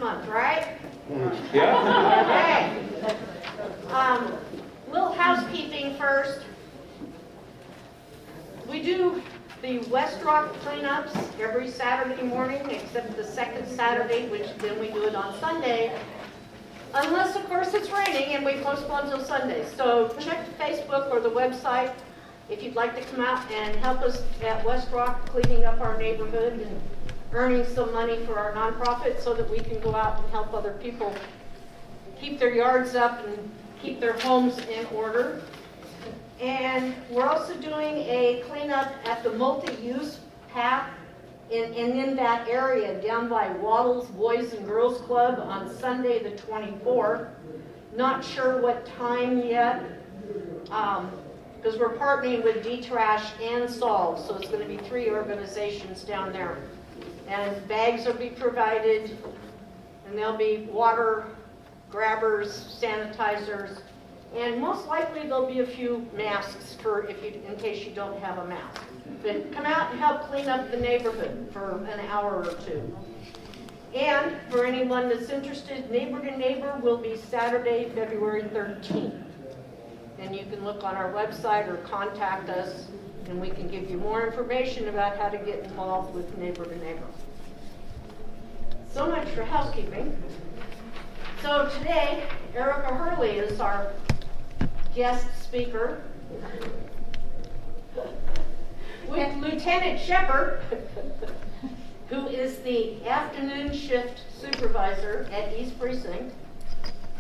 month, right? Yeah. Okay. Little housekeeping first. We do the West Rock cleanups every Saturday morning, except the second Saturday, which then we do it on Sunday. Unless, of course, it's raining and we postpone till Sunday. So check Facebook or the website if you'd like to come out and help us at West Rock cleaning up our neighborhood and earning some money for our nonprofit so that we can go out and help other people keep their yards up and keep their homes in order. And we're also doing a cleanup at the multi-use path in that area down by Waddles Boys and Girls Club on Sunday the 24th. Not sure what time yet, because we're partnering with D-Trash and Solve, so it's going to be 3 organizations down there. And bags will be provided, and there'll be water grabbers, sanitizers, and most likely there'll be a few masks for in case you don't have a mask. But come out and help clean up the neighborhood for an hour or 2. And for anyone that's interested, Neighbor to Neighbor will be Saturday, February 13th. And you can look on our website or contact us, and we can give you more information about how to get involved with Neighbor to Neighbor. So much for housekeeping. So today, Erica Hurley is our guest speaker with Lieutenant Sheppard, who is the afternoon shift supervisor at East Precinct.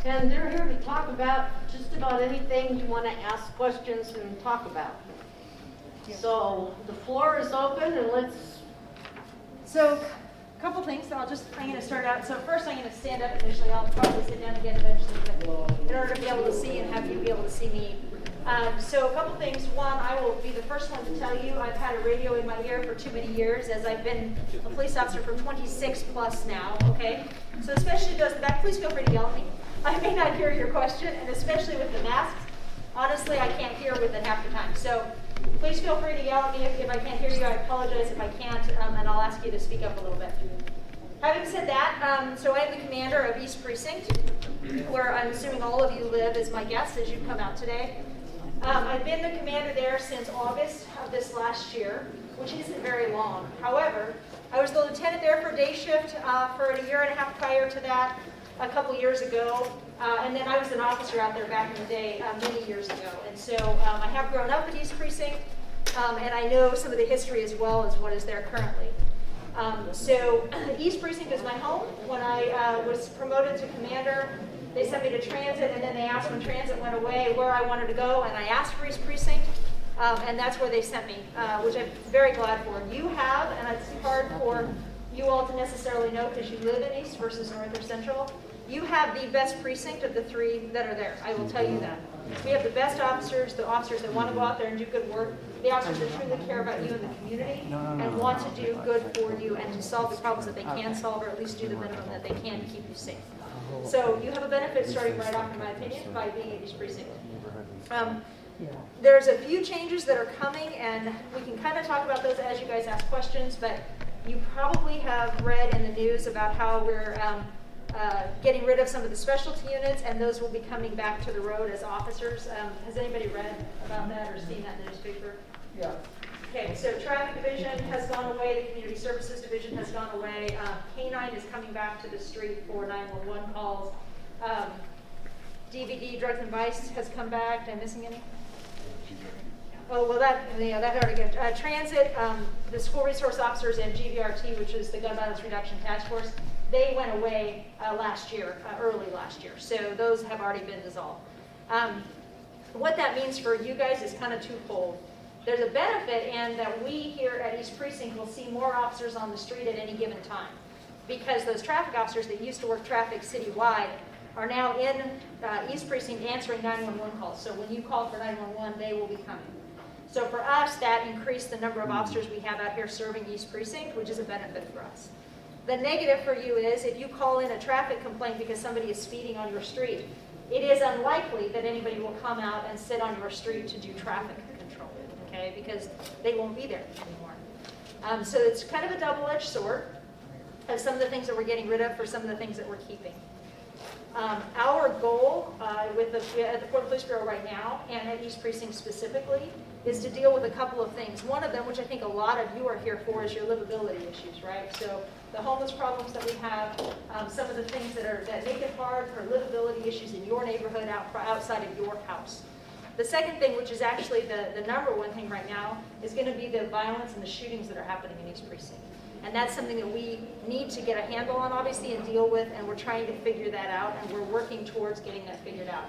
And they're here to talk about just about anything you want to ask questions and talk about. So the floor is open, and let's... So, a couple things. I'm going to start out. So first I'm going to stand up initially. I'll probably sit down again eventually, but in order to be able to see and have you be able to see me. So a couple things. One, I will be the first one to tell you I've had a radio in my ear for too many years, as I've been a police officer for 26 plus now, okay? So especially those in the back, please feel free to yell at me. I may not hear your question, and especially with the masks, honestly, I can't hear within half the time. So please feel free to yell at me if I can't hear you. I apologize if I can't, and I'll ask you to speak up a little bit. Having said that, so I am the commander of East Precinct, where I'm assuming all of you live as my guests as you've come out today. I've been the commander there since August of this last year, which isn't very long. However, I was the lieutenant there for day shift for a year and a half prior to that, a couple years ago, and then I was an officer out there back in the day many years ago. And so I have grown up at East Precinct, and I know some of the history as well as what is there currently. So East Precinct is my home. When I was promoted to commander, they sent me to transit, and then they asked when transit went away where I wanted to go, and I asked for East Precinct, and that's where they sent me, which I'm very glad for. You have, and it's hard for you all to necessarily know because you live in East versus North or Central, you have the best precinct of the 3 that are there. I will tell you that. We have the best officers, the officers that want to go out there and do good work, the officers that truly care about you and the community and want to do good for you and to solve the problems that they can solve, or at least do the minimum that they can to keep you safe. So you have a benefit starting right off, in my opinion, by being at East Precinct. There's a few changes that are coming, and we can kind of talk about those as you guys ask questions, but you probably have read in the news about how we're getting rid of some of the specialty units, and those will be coming back to the road as officers. Has anybody read about that or seen that in the newspaper? Yeah. Okay, so traffic division has gone away, the community services division has gone away, K-9 is coming back to the street for 911 calls, DVD, drugs and vice has come back. Am I missing any? Oh, well, that already good. Transit, the school resource officers and GVRT, which is the Gun Violence Reduction Task Force, they went away last year, early last year. So those have already been dissolved. What that means for you guys is kind of twofold. There's a benefit in that we here at East Precinct will see more officers on the street at any given time, because those traffic officers that used to work traffic citywide are now in East Precinct answering 911 calls. So when you call for 911, they will be coming. So for us, that increased the number of officers we have out here serving East Precinct, which is a benefit for us. The negative for you is if you call in a traffic complaint because somebody is speeding on your street, it is unlikely that anybody will come out and sit on your street to do traffic control, okay, because they won't be there anymore. So it's kind of a double-edged sword. of some of the things that we're getting rid of for some of the things that we're keeping. Our goal at the Port Police Bureau right now, and at East Precinct specifically, is to deal with a couple of things. One of them, which I think a lot of you are here for, is your livability issues, right? So the homeless problems that we have, some of the things that make it hard for livability issues in your neighborhood outside of your house. The second thing, which is actually the number one thing right now, is going to be the violence and the shootings that are happening in East Precinct. And that's something that we need to get a handle on, obviously, and deal with, and we're trying to figure that out, and we're working towards getting that figured out.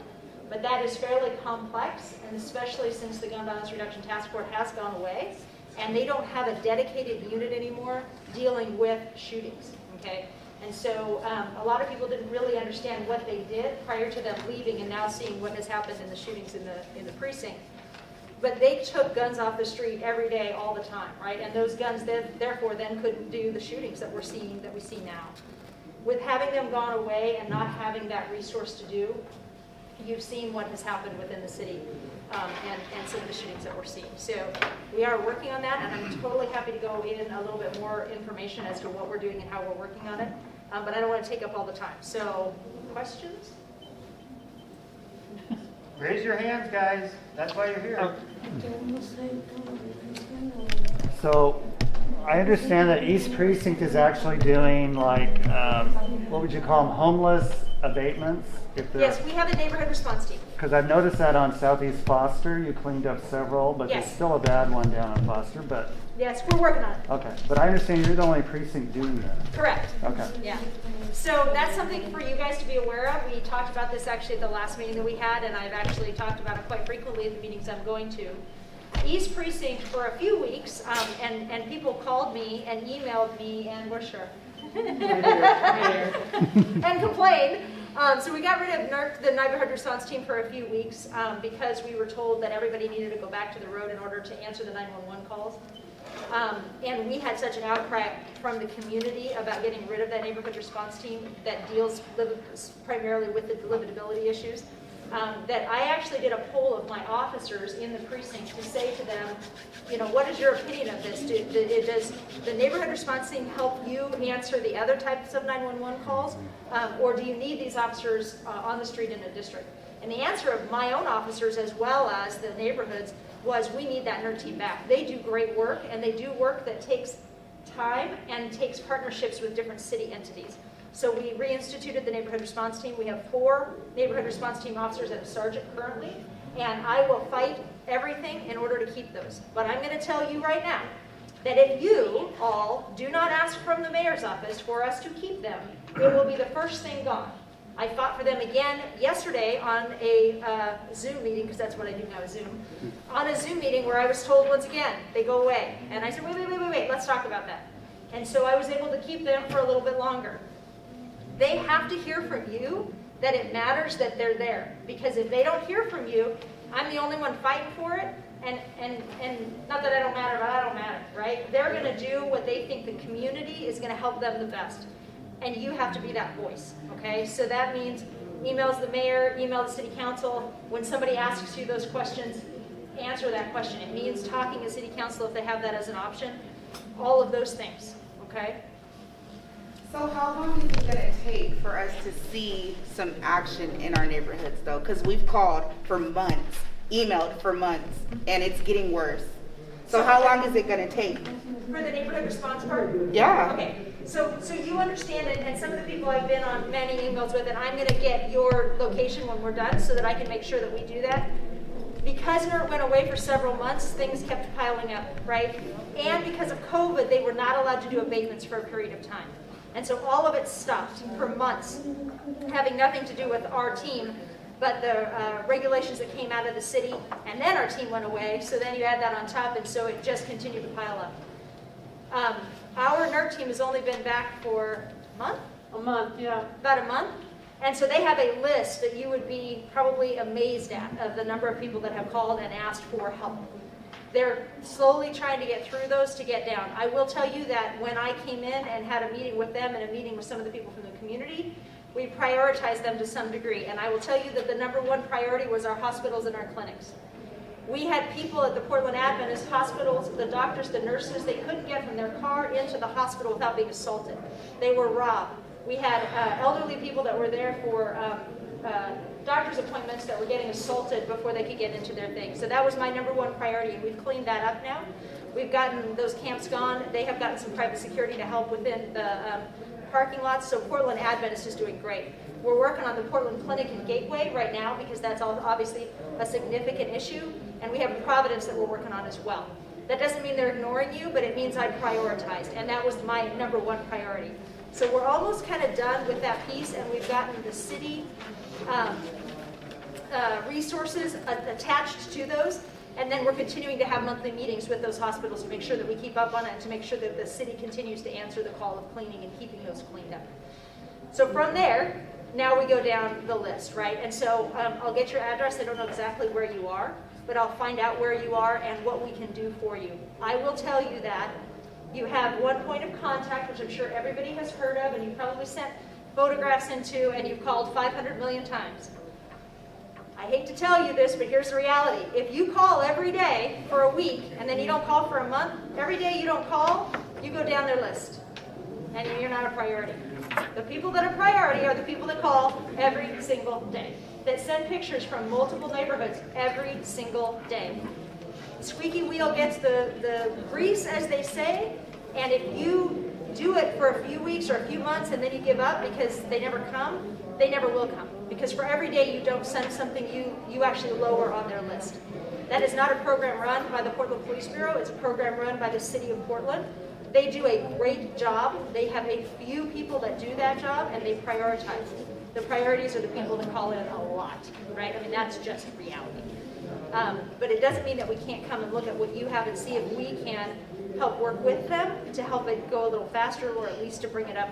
But that is fairly complex, and especially since the Gun Violence Reduction Task Force has gone away, and they don't have a dedicated unit anymore dealing with shootings, okay? And so a lot of people didn't really understand what they did prior to them leaving and now seeing what has happened in the shootings in the precinct. But they took guns off the street every day, all the time, right? And those guns therefore then couldn't do the shootings that we see now. With having them gone away and not having that resource to do, you've seen what has happened within the city and some of the shootings that we're seeing. So we are working on that, and I'm totally happy to go in a little bit more information as to what we're doing and how we're working on it. But I don't want to take up all the time. So questions? Raise your hands, guys. That's why you're here. So, I understand that East Precinct is actually doing like, what would you call them, homeless abatements? Yes, we have a neighborhood response team. Because I've noticed that on Southeast Foster, you cleaned up several, but Yes. there's still a bad one down on Foster. But Yes, we're working on it. okay, but I understand you're the only precinct doing that. Correct. Okay. Yeah. So that's something for you guys to be aware of. We talked about this actually at the last meeting that we had, and I've actually talked about it quite frequently at the meetings I'm going to. East Precinct for a few weeks, and people called me and emailed me, and we're sure. And complained. So we got rid of the neighborhood response team for a few weeks because we were told that everybody needed to go back to the road in order to answer the 911 calls. And we had such an outcry from the community about getting rid of that neighborhood response team that deals primarily with the livability issues, that I actually did a poll of my officers in the precinct to say to them, you know, what is your opinion of this? Does the neighborhood response team help you answer the other types of 911 calls? Or do you need these officers on the street in a district? And the answer of my own officers as well as the neighborhoods was we need that NERD team back. They do great work, and they do work that takes time and takes partnerships with different city entities. So we reinstituted the neighborhood response team. We have 4 neighborhood response team officers at a sergeant currently, and I will fight everything in order to keep those. But I'm going to tell you right now that if you all do not ask from the mayor's office for us to keep them, it will be the first thing gone. I fought for them again yesterday on a Zoom meeting, because that's what I do now, is Zoom. On a Zoom meeting where I was told once again, they go away. And I said, wait, let's talk about that. And so I was able to keep them for a little bit longer. They have to hear from you that it matters that they're there. Because if they don't hear from you, I'm the only one fighting for it. And not that I don't matter, but I don't matter, right? They're going to do what they think the community is going to help them the best. And you have to be that voice, okay? So that means emails the mayor, email the city council. When somebody asks you those questions, answer that question. It means talking to city council if they have that as an option. All of those things, okay? So how long is it gonna take for us to see some action in our neighborhoods though? Because we've called for months, emailed for months, and it's getting worse. So how long is it gonna take? For the neighborhood response part? Yeah. Okay, so you understand it, and some of the people I've been on many emails with, and I'm gonna get your location when we're done so that I can make sure that we do that. Because NERT went away for several months, things kept piling up, right? And because of COVID, they were not allowed to do abatements for a period of time. And so all of it stopped for months, having nothing to do with our team, but the regulations that came out of the city, and then our team went away, so then you add that on top, and so it just continued to pile up. Our NERT team has only been back for a month? A month, yeah. About a month. And so they have a list that you would be probably amazed at of the number of people that have called and asked for help. They're slowly trying to get through those to get down. I will tell you that when I came in and had a meeting with them and a meeting with some of the people from the community, we prioritized them to some degree. And I will tell you that the number one priority was our hospitals and our clinics. We had people at the Portland Adventist hospitals, the doctors, the nurses, they couldn't get from their car into the hospital without being assaulted. They were robbed. We had elderly people that were there for doctor's appointments that were getting assaulted before they could get into their thing. So that was my number one priority, and we've cleaned that up now. We've gotten those camps gone. They have gotten some private security to help within the parking lots, so Portland Adventist is doing great. We're working on the Portland Clinic and Gateway right now because that's obviously a significant issue, and we have Providence that we're working on as well. That doesn't mean they're ignoring you, but it means I prioritized, and that was my number one priority. So we're almost kind of done with that piece, and we've gotten the city resources attached to those, and then we're continuing to have monthly meetings with those hospitals to make sure that we keep up on it and to make sure that the city continues to answer the call of cleaning and keeping those cleaned up. So from there, now we go down the list, right? And so I'll get your address. I don't know exactly where you are, but I'll find out where you are and what we can do for you. I will tell you that you have one point of contact, which I'm sure everybody has heard of, and you probably sent photographs into, and you've called 500 million times. I hate to tell you this, but here's the reality. If you call every day for a week, and then you don't call for a month, every day you don't call, you go down their list. And you're not a priority. The people that are priority are the people that call every single day, that send pictures from multiple neighborhoods every single day. Squeaky wheel gets the grease, as they say, and if you do it for a few weeks or a few months and then you give up because they never come, they never will come. Because for every day you don't send something, you actually lower on their list. That is not a program run by the Portland Police Bureau. It's a program run by the City of Portland. They do a great job. They have a few people that do that job, and they prioritize. The priorities are the people that call in a lot, right? I mean, that's just reality. But it doesn't mean that we can't come and look at what you have and see if we can help work with them to help it go a little faster, or at least to bring it up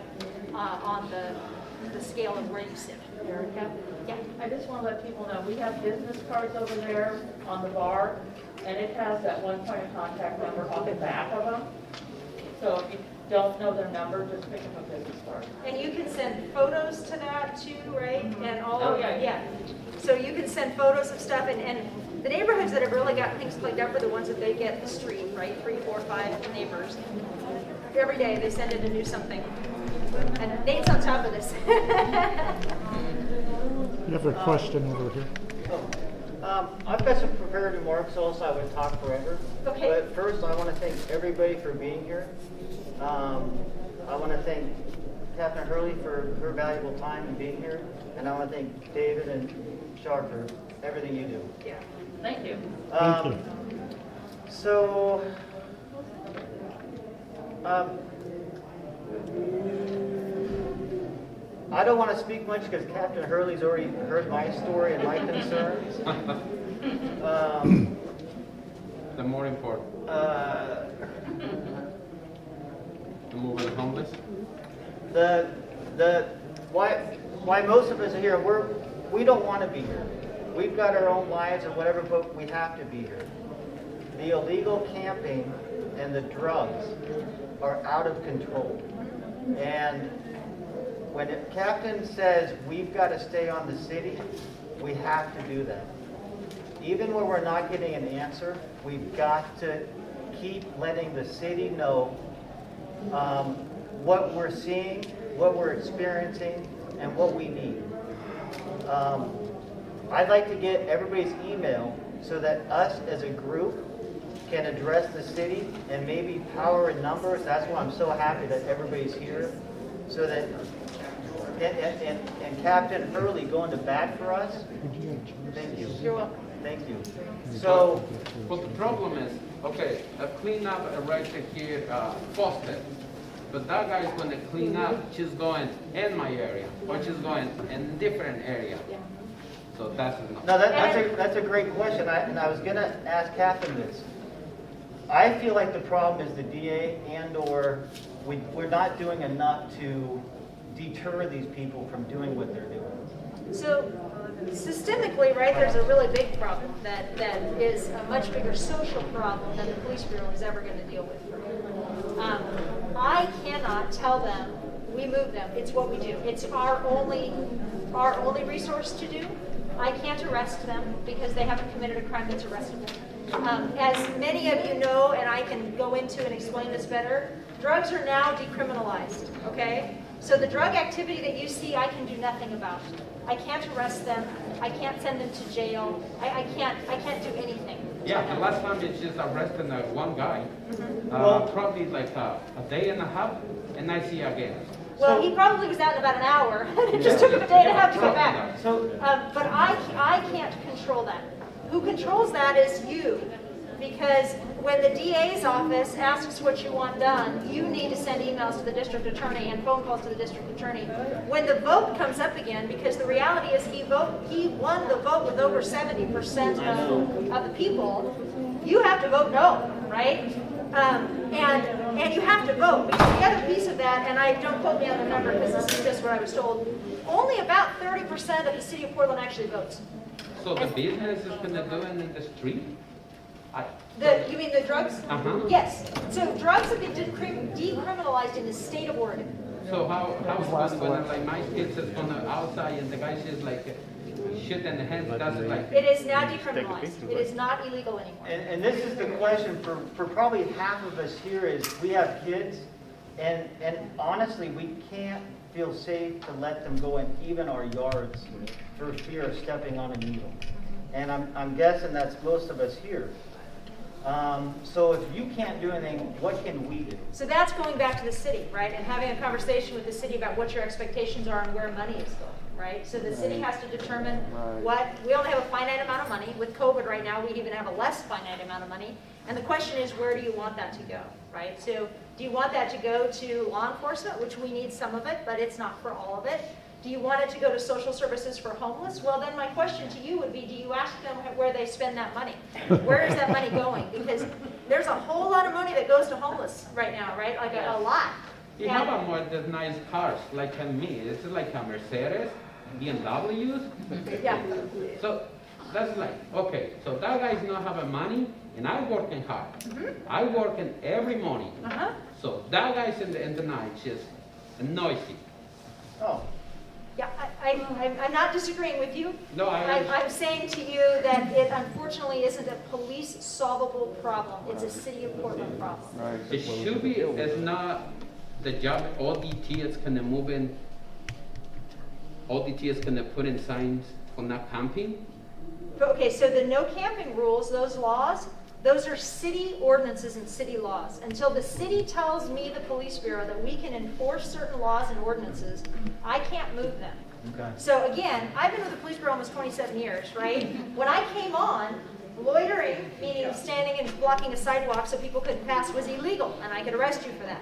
on the scale of where you sit. Erica? Yeah. I just want to let people know, we have business cards over there on the bar, and it has that one point of contact number on the back of them. So if you don't know their number, just pick up a business card. And you can send photos to that too, right? And all of yeah. So you can send photos of stuff, and the neighborhoods that have really got things cleaned up are the ones that they get the street, right? 3, 4, 5 neighbors. Every day they send in a new something. And Nate's on top of this. You have a question over here. I've got some prepared remarks also. I would talk forever. Okay. But first, I want to thank everybody for being here. I want to thank Captain Hurley for her valuable time and being here. And I want to thank David and Shar for everything you do. Yeah. Thank you. Thank you. So, I don't want to speak much because Captain Hurley's already heard my story and my concerns. The more important, the moving homeless. Why most of us are here, we don't want to be here. We've got our own lives and whatever, but we have to be here. The illegal camping and the drugs are out of control. And when the captain says we've got to stay on the city, we have to do that. Even when we're not getting an answer, we've got to keep letting the city know what we're seeing, what we're experiencing, and what we need. I'd like to get everybody's email so that us as a group can address the city and maybe power in numbers. That's why I'm so happy that everybody's here. So that, and Captain Hurley going to bat for us. Thank you. You're welcome. Thank you. So, But the problem is, okay, a cleanup right here, Foster. But that guy is going to clean up, she's going in my area, or she's going in different area. So that's enough. no, that's a great question. And I was going to ask Catherine this. I feel like the problem is the DA and/or we're not doing enough to deter these people from doing what they're doing. So systemically, right, there's a really big problem that is a much bigger social problem than the police bureau is ever going to deal with. I cannot tell them we move them. It's what we do. It's our only resource to do. I can't arrest them because they haven't committed a crime that's arrestable. As many of you know, and I can go into and explain this better, drugs are now decriminalized, okay? So the drug activity that you see, I can do nothing about. I can't arrest them. I can't send them to jail. I can't do anything. Yeah, the last time it's just arresting one guy, probably like a day and a half, and I see again. Well, he probably was out in about an hour. It just took him a day and a half to get back. But I can't control that. Who controls that is you. Because when the DA's office asks what you want done, you need to send emails to the district attorney and phone calls to the district attorney. When the vote comes up again, because the reality is he won the vote with over 70% of the people, you have to vote no, right? And you have to vote, because the other piece of that, and I don't quote me on the number because this is just what I was told, only about 30% of the city of Portland actually votes. So the business is gonna do it in the street? You mean the drugs? Uh-huh. Yes. So drugs have been decriminalized in the state of Oregon. So how when like my kids is on the outside and the guy says like shit in the hand, that's like. It is now decriminalized. It is not illegal anymore. And this is the question for probably half of us here is we have kids, and honestly, we can't feel safe to let them go in even our yards for fear of stepping on a needle. And I'm guessing that's most of us here. So if you can't do anything, what can we do? So that's going back to the city, right? And having a conversation with the city about what your expectations are and where money is going, right? So the city has to determine we only have a finite amount of money. With COVID right now, we even have a less finite amount of money. And the question is, where do you want that to go, right? So do you want that to go to law enforcement, which we need some of it, but it's not for all of it? Do you want it to go to social services for homeless? Well, then my question to you would be, do you ask them where they spend that money? Where is that money going? Because there's a whole lot of money that goes to homeless right now, right? Like a lot. You have a more the nice cars like me. It's like a Mercedes, BMWs. Yeah. So that's like, okay, so that guy's not having money and I'm working hard. I working every morning. So that guy's in the night just noisy. Oh. Yeah, I'm not disagreeing with you. No, I'm saying to you that it unfortunately isn't a police solvable problem. It's a city of Portland problem. It should be, it's not the job ODT is gonna move in, ODT is gonna put in signs for not camping. Okay, so the no camping rules, those laws, those are city ordinances and city laws. Until the city tells me, the police bureau, that we can enforce certain laws and ordinances, I can't move them. Okay. So again, I've been with the police bureau almost 27 years, right? When I came on, loitering, meaning standing and blocking a sidewalk so people couldn't pass, was illegal, and I could arrest you for that.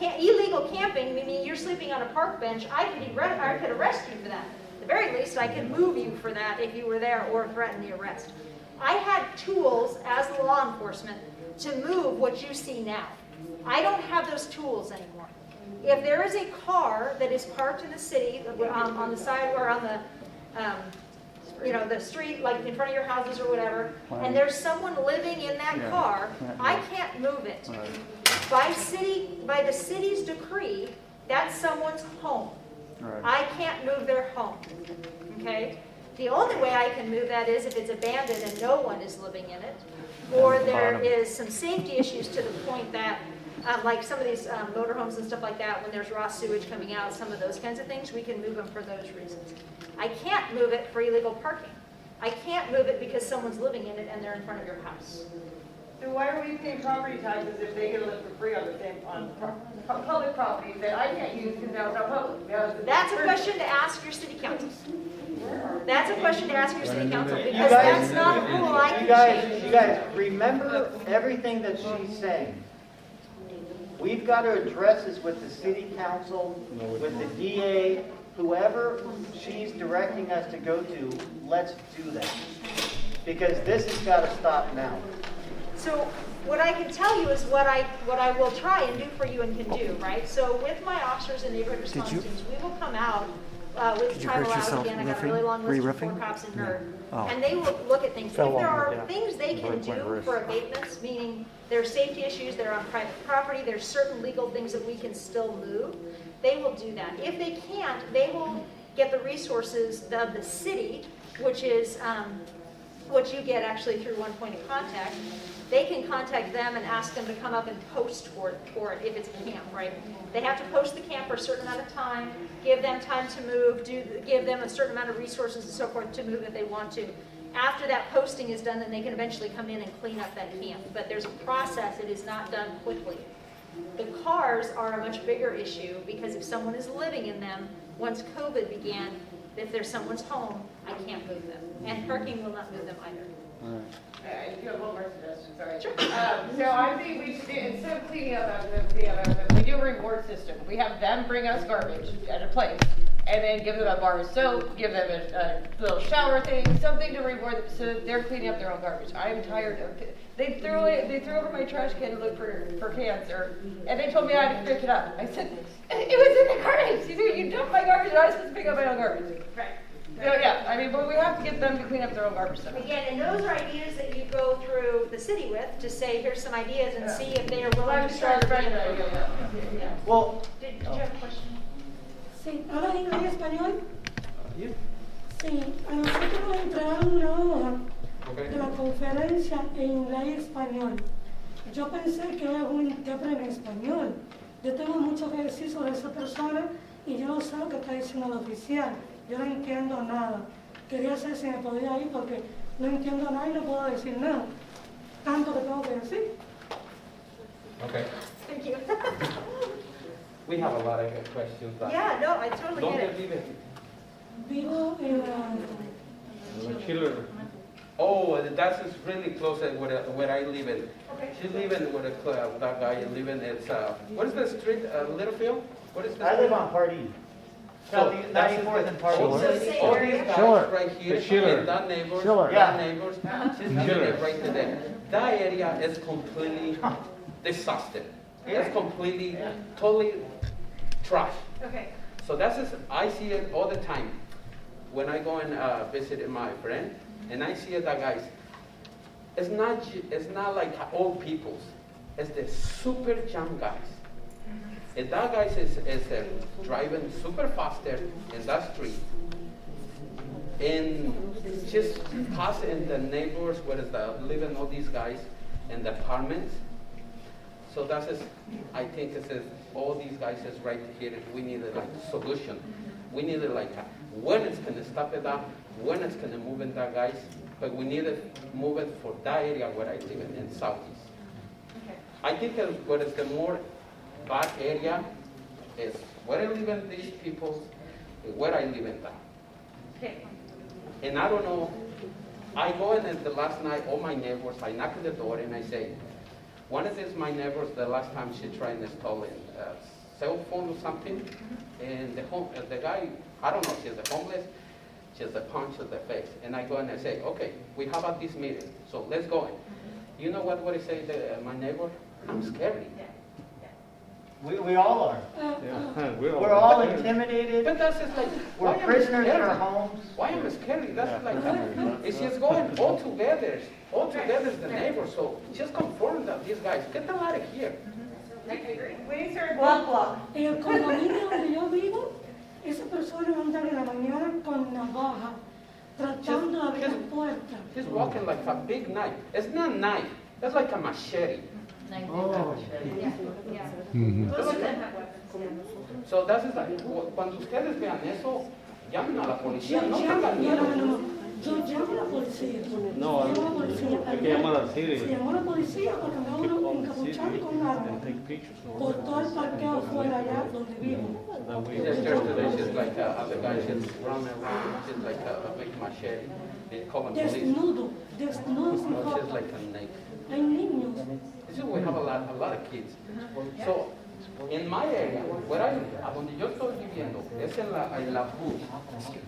Illegal camping, meaning you're sleeping on a park bench, I could arrest you for that. At the very least, I could move you for that if you were there or threaten the arrest. I had tools as the law enforcement to move what you see now. I don't have those tools anymore. If there is a car that is parked in the city on the side or on the the street, like in front of your houses or whatever, and there's someone living in that car, I can't move it. By the city's decree, that's someone's home. I can't move their home. Okay? The only way I can move that is if it's abandoned and no one is living in it, or there is some safety issues to the point that, like some of these motorhomes and stuff like that, when there's raw sewage coming out, some of those kinds of things, we can move them for those reasons. I can't move it for illegal parking. I can't move it because someone's living in it and they're in front of your house. So why are we paying property taxes if they can live for free on public properties that I can't use because now it's not public? That's a question to ask your city council. That's a question to ask your city council, because You guys- that's not a rule I You can guys, remember everything that she's saying. We've got to address this with the city council, with the DA, whoever she's directing us to go to, let's do that. Because this has got to stop now. So what I can tell you is what I will try and do for you and can do, right? So with my officers and neighborhood response teams, we will come out with tribal out again. I got a really long list of 4 cops and NERD. And they will look at things. If there are things they can do for abatements, meaning there's safety issues, they're on private property, there's certain legal things that we can still move, they will do that. If they can't, they will get the resources of the city, which is what you get actually through one point of contact, they can contact them and ask them to come up and post for it if it's a camp, right? They have to post the camp for a certain amount of time, give them time to move, give them a certain amount of resources and so forth to move if they want to. After that posting is done, then they can eventually come in and clean up that camp. But there's a process, it is not done quickly. The cars are a much bigger issue because if someone is living in them, once COVID began, if there's someone's home, I can't move them. And parking will not move them either. I do have one more suggestion, sorry. Sure. So I think we should do, instead of cleaning up we do a reward system. We have them bring us garbage at a place, and then give them a bar of soap, give them a little shower thing, something to reward them, so that they're cleaning up their own garbage. I am tired of, they threw over my trash can to look for cans, and they told me I had to pick it up. I said, it was in the garbage. You dumped my garbage, and I was supposed to pick up my own garbage. Right. So yeah, I mean, but we have to get them to clean up their own garbage stuff. Again, and those are ideas that you go through the city with to say, here's some ideas and see if they are willing to start. Yeah. Well, Did you have a question? Sí, ¿hablas inglés y español? Yeah. Sí, a nosotros nos entregaron una hoja Okay. de la conferencia en inglés y español. Yo pensé que había un intérprete en español. Yo tengo mucho que decir sobre esa persona y yo no sé lo que está diciendo el oficial. Yo no entiendo nada. Quería saber si me podía ir porque no entiendo nada y no puedo decir nada. Tanto que tengo que decir. Okay. Thank you. We have a lot of good questions. But Yeah, no, I totally don't get it. believe it. Vivo en la... Oh, that's just really close to where I live in. She's living with that guy living. It's what is the street? Littlefield? What is the I street? live on Pardee. So South that's 94th and Pardee. all So these same all area? these guys Schiller. right here, Schiller. and that neighbors, Schiller. that Yeah. neighbors, she's living right there. That area is completely disaster. It's completely, totally trash. Okay. So that's just, I see it all the time when I go and visit my friend, and I see that guys. It's not like old people's. It's the super young guys. And that guy is driving super faster in that street, and just passing the neighbors where is living all these guys in the apartments. So that's just, I think it says all these guys is right here. We need a solution. We need when it's gonna stop it up, when it's gonna move in that guys, but we need to move it for that area where I live in Southeast. Okay. I think what is the more bad area is where I live in these people, where I live in that. Okay. And I don't know, I go in and the last night, all my neighbors, I knock on the door and I say, one of these my neighbors, the last time she tried installing a cell phone or something, and the guy, I don't know if she's a homeless, she's a punch in the face. And I go and I say, okay, we have at this meeting, so let's go in. You know what I say to my neighbor? I'm scary. We all are. We're all intimidated. But that's just like, We're why am I prisoners in scary? our homes. Why am I scary? That's like, it's just going all together is the neighbor. So just confirm that these guys, get them out of here. We need to block. En el condominio donde yo vivo, esa persona anda en la mañana con navaja, tratando de abrir las puertas. He's walking like a big knife. It's not a knife. It's like a machete. Oh. Yeah. Most of them have weapons. So that's just like, cuando ustedes vean eso, llamen a la policía. No Yo tengan miedo. llamo a la policía. No, Llamo a la policía. hay que llamar al city. Se llamó a la policía porque andaba uno encapuchado con armas por todo el parqueo fuera allá donde vivo. Just yesterday, she's like, other guys just running around. She's like a big machete. They call them police. Desnudo sin No, she's ropa. like a naked. Hay niños. This is we have a lot of kids. So, in my area, where donde yo estoy viviendo, es en la Bush.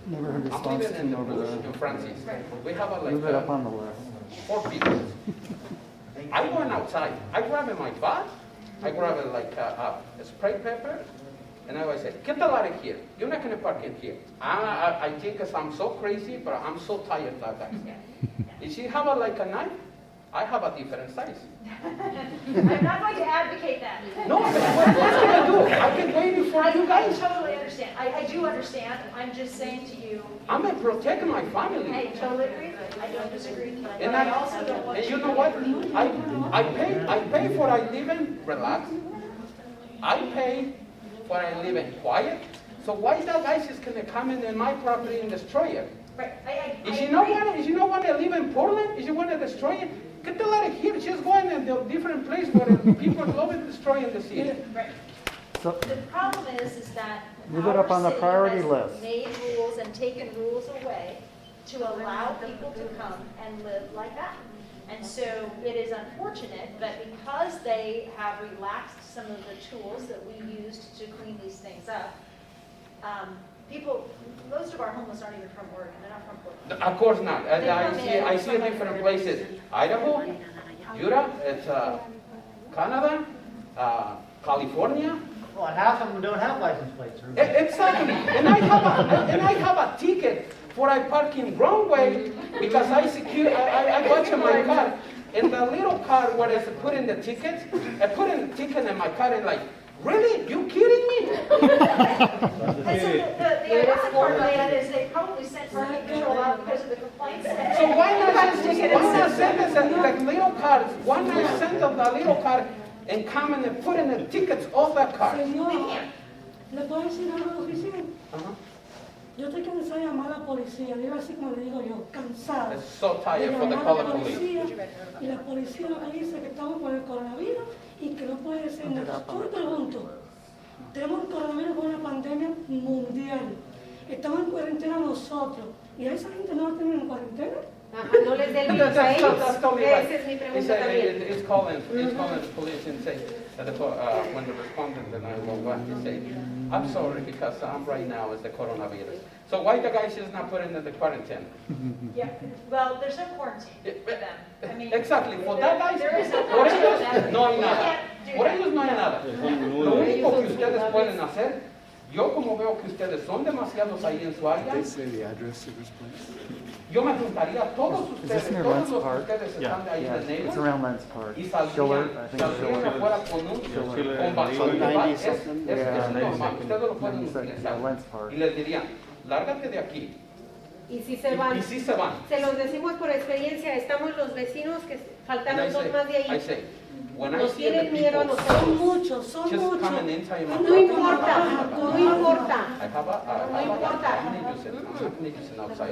Never heard I'm response living in the over Bush there. in Francis. We have Move it up on the list. 4 people. I went outside. I grab my bat. I grab a spray pepper. And I always say, get the lot of here. You're not going to park in here. I think I'm so crazy, but I'm so tired of that guy. If you have a knife, I have a different size. I'm not going to advocate that. No, but what am I going to do? I've been waiting for you guys. I totally understand. I do understand. I'm just saying to you, I'm gonna protect my family. I totally agree. I don't disagree. But And I also don't want and you know what? I pay for I live in relax. I pay for I live in quiet. So why that guy is gonna come in my property and destroy it? Right. If you don't want to live in Portland, if you want to destroy it, get the letter here. She's going in a different place where people love it destroying the city. Right. So, The problem is that Move it up on the our city priority has list. made rules and taken rules away to allow people to come and live like that. And so it is unfortunate that because they have relaxed some of the tools that we used to clean these things up, most of our homeless aren't even from Oregon. They're not from Portland. Of course not. They I see different places. Idaho, Utah, it's Canada, California. Well, and half of them don't have license plates. Exactly. And I have a ticket for I park in wrong way because I got in my car. And the little car where I put in the tickets, I put in the ticket in my car and like, really? You kidding me? And so the other part of that is they probably sent parking control out because of the complaints. So why not send us like little cars? Why not send them the little car and come and put in the tickets of that car? Señor, ¿le puedo decir algo a la oficina? Uh-huh. Yo estoy cansada de llamar a la policía, digo así como le digo yo, cansada. It's so de tired for the llamar a color la police. policía, y la policía lo que dice que estamos con el coronavirus y que no puede ser nada. Yo me pregunto, tenemos el coronavirus con una pandemia mundial, estamos en cuarentena nosotros, y a esa gente no la tienen en cuarentena. Ajá, no les dé el virus a ellos. Esa es mi pregunta también. It's calling the police and say that when the respondent to 911, they say, I'm sorry because I'm right now is the coronavirus. So why the guy is not put into the quarantine? Yeah, well, there's no quarantine for them. I mean, Exactly, for that guy, there is no por ellos quarantine. no hay You nada. can't do Por that. ellos no hay nada. Lo único que ustedes pueden hacer, yo como veo que ustedes son demasiados ahí en su área, yo me juntaría a todos Is ustedes, this near todos Lents los que Park? ustedes están ahí Yeah, en el it's neighbor, around Lents Park. y Schiller, I think it's saldrían Schiller. afuera con un es normal, ustedes lo pueden utilizar. Lents Park. Y les dirían, lárgate de aquí. Y si se van, Y si se van. se los decimos por experiencia, estamos los vecinos que And faltaron dos más de I ahí. say, when I Nos see the tienen miedo a people Son muchos, son just muchos. coming inside my No property, importa, no importa. I have a, No importa. I'm gonna use it outside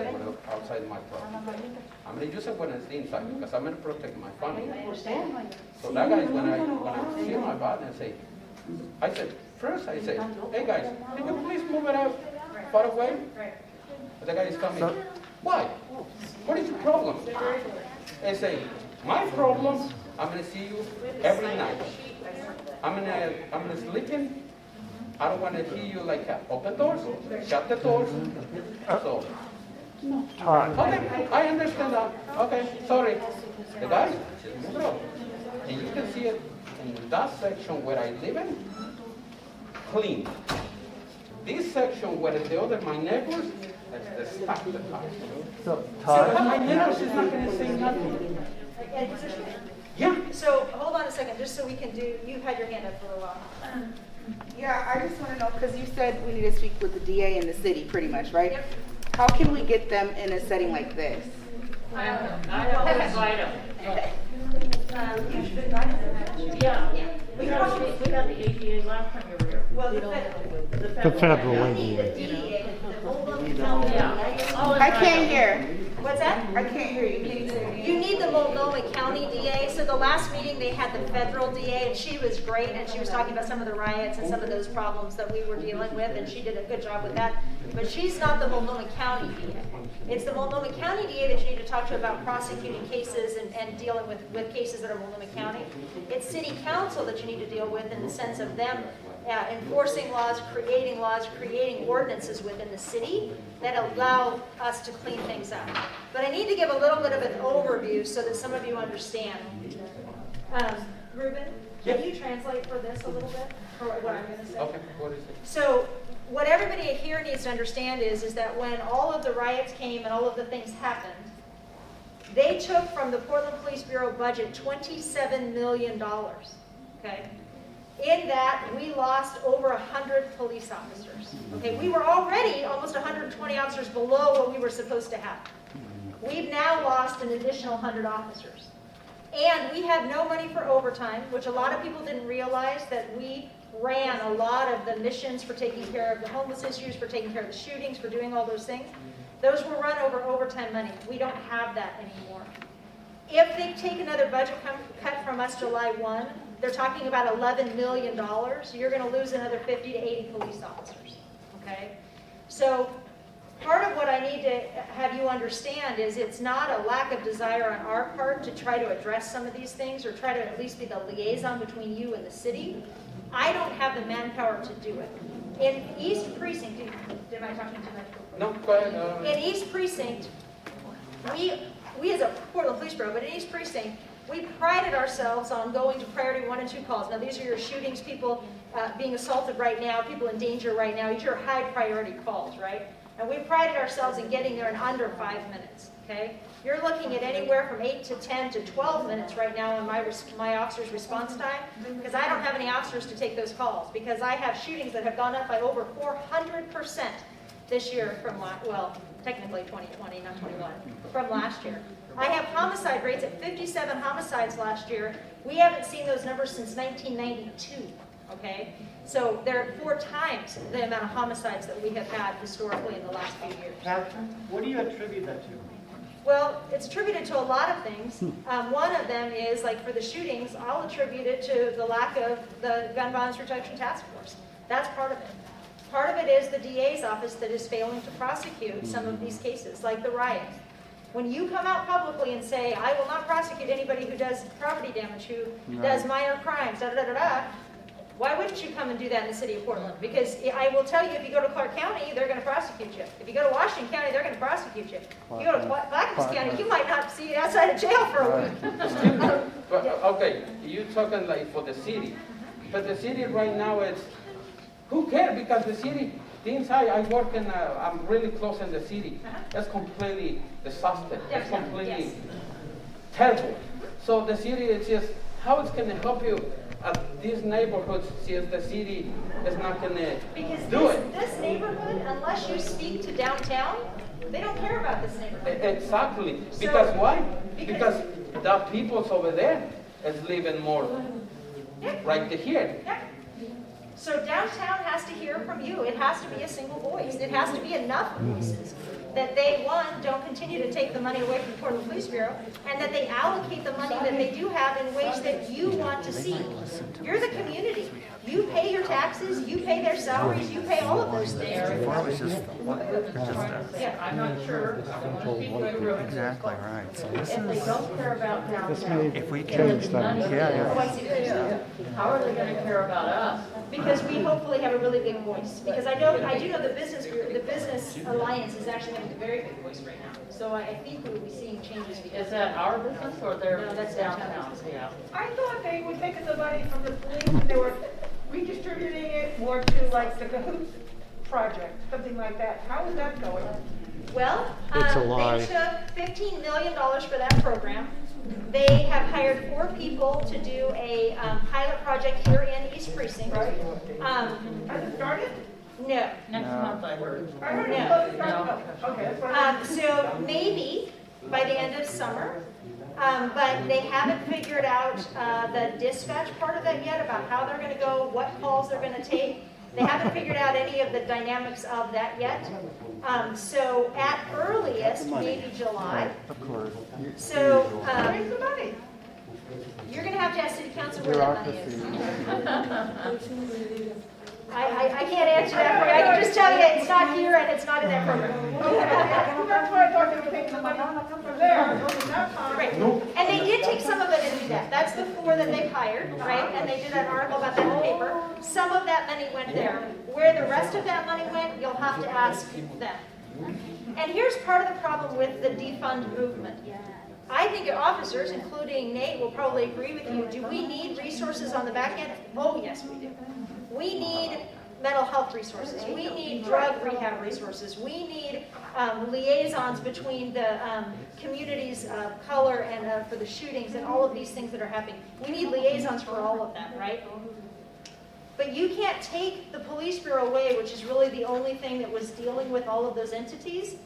my property. I'm gonna use it when it's inside because I'm gonna protect my family. So that guy, when I see my body and say, I said, first I say, hey guys, can you please move it out far away? The guy is coming, why? What is your problem? I say, my problem, I'm gonna see you every night. I'm gonna sleep in. I don't wanna hear you like open doors, shut the doors. So, Todd, okay, I understand that. Okay, sorry. The guy, just move it up. And you can see it in that section where I live in, clean. This section where the other, my neighbors, that's the stuff the car. so My Todd, neighbors is not gonna say nothing. Yeah. So hold on a second, just so we can do, you've had your hand up for a while. Yeah, I just want to know, because you said we need to speak with the DA in the city, pretty much, right? Yep. How can we get them in a setting like this? I have to invite them. You should invite them. Yeah, we got the ADA last time you were here. Well, the federal. The federal We way. need a DEA, the Multnomah County Yeah. I'll I invite can't them. hear. What's that? I can't hear you. Can you say it again? You need the Multnomah County DA. So the last meeting, they had the federal DA, and she was great, and she was talking about some of the riots and some of those problems that we were dealing with, and she did a good job with that. But she's not the Multnomah County DA. It's the Multnomah County DA that you need to talk to about prosecuting cases and dealing with cases that are Multnomah County. It's city council that you need to deal with in the sense of them enforcing laws, creating ordinances within the city that allow us to clean things up. But I need to give a little bit of an overview so that some of you understand. Ruben, can you translate for this a little bit, for what I'm going to say? Okay, what is it? So what everybody here needs to understand is that when all of the riots came and all of the things happened, they took from the Portland Police Bureau budget $27 million, okay? in that we lost over 100 police officers. Okay, we were already almost 120 officers below what we were supposed to have. We've now lost an additional 100 officers. And we have no money for overtime, which a lot of people didn't realize that we ran a lot of the missions for taking care of the homeless issues, for taking care of the shootings, for doing all those things. Those were run over overtime money. We don't have that anymore. If they take another budget cut from us July 1, they're talking about $11 million. You're going to lose another 50 to 80 police officers. Okay? So part of what I need to have you understand is it's not a lack of desire on our part to try to address some of these things or try to at least be the liaison between you and the city. I don't have the manpower to do it. In East Precinct, am I talking too much? No, go ahead. In East Precinct, we as a Portland Police Bureau, but in East Precinct, we prided ourselves on going to priority 1 and 2 calls. Now these are your shootings, people being assaulted right now, people in danger right now. These are high priority calls, right? And we prided ourselves in getting there in under 5 minutes, okay? You're looking at anywhere from 8 to 10 to 12 minutes right now in my officer's response time, because I don't have any officers to take those calls, because I have shootings that have gone up by over 400% this year from, well, technically 2020, not 21, from last year. I have homicide rates at 57 homicides last year. We haven't seen those numbers since 1992, okay? So they're 4 times the amount of homicides that we have had historically in the last few years. Catherine, what do you attribute that to? Well, it's attributed to a lot of things. One of them is, like for the shootings, I'll attribute it to the lack of the Gun Violence Reduction Task Force. That's part of it. Part of it is the DA's office that is failing to prosecute some of these cases, like the riots. When you come out publicly and say, I will not prosecute anybody who does property damage, who does minor crimes, da-da-da-da-da, why wouldn't you come and do that in the city of Portland? Because I will tell you, if you go to Clark County, they're going to prosecute you. If you go to Washington County, they're going to prosecute you. If you go to Clackamas County, you might not see it outside of jail for a week. But, okay, you talking like for the city, but the city right now is, who cares? Because the city, things I work in, I'm really close in the city. That's completely disaster. It's completely terrible. So the city is just, how it's going to help you at these neighborhoods since the city is not going to do it? This neighborhood, unless you speak to downtown, they don't care about this neighborhood. Exactly. Because why? Because the peoples over there is living more right here. Yeah. So downtown has to hear from you. It has to be a single voice. It has to be enough voices that they, one, don't continue to take the money away from the Portland Police Bureau, and that they allocate the money that they do have in ways that you want to see. You're the community. You pay your taxes, you pay their salaries, you pay all of those things. Yeah, I'm not sure. I want to speak to the room. Exactly right. So If they don't care about This downtown, may if we change can, things. how are they going to care about us? Because we hopefully have a really big voice. Because I do know the business alliance is actually having a very big voice right now. So I think we will be seeing changes because Is that our business or their No, that's downtown? downtown. Yeah. I thought they were taking the money from the police and they were redistributing it more to like the Cahoots project, something like that. How is that going? Well, It's a lie. they took $15 million for that program. They have hired 4 people to do a pilot project here in East Precinct. Has it started? No. Next month, I heard. I heard No. it was started. Okay, that's what I heard. So maybe by the end of summer, but they haven't figured out the dispatch part of that yet, about how they're going to go, what calls they're going to take. They haven't figured out any of the dynamics of that yet. So at earliest, maybe July. of course. So Where's the money? you're going to have to ask city council where that money is. I can't answer that for you. I can just tell you it's not here and it's not in that program. That's why I thought they were taking the money from there. Right. And they did take some of it and do that. That's the 4 that they've hired, right? And they did an article about that in the paper. Some of that money went there. Where the rest of that money went, you'll have to ask them. And here's part of the problem with the defund movement. I think officers, including Nate, will probably agree with you. Do we need resources on the back end? Oh, yes, we do. We need mental health resources. We need drug rehab resources. We need liaisons between the communities of color and for the shootings and all of these things that are happening. We need liaisons for all of that, right? But you can't take the police bureau away, which is really the only thing that was dealing with all of those entities,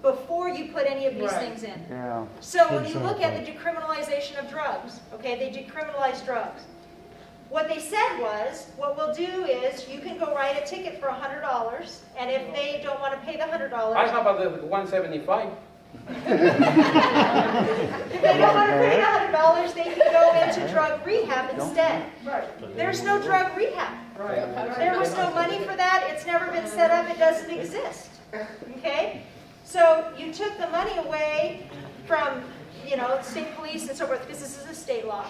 before you put any of these Right. things in. Yeah. So when you look at the decriminalization of drugs, okay, they decriminalized drugs. What they said was, what we'll do is, you can go write a ticket for $100, and if they don't want to pay the $100, I have a 175. if they don't want to pay the $100, they can go into drug rehab instead. There's no drug rehab. There was no money for that, it's never been set up, it doesn't exist. Okay? So you took the money away from, state police and so forth, because this is a state law.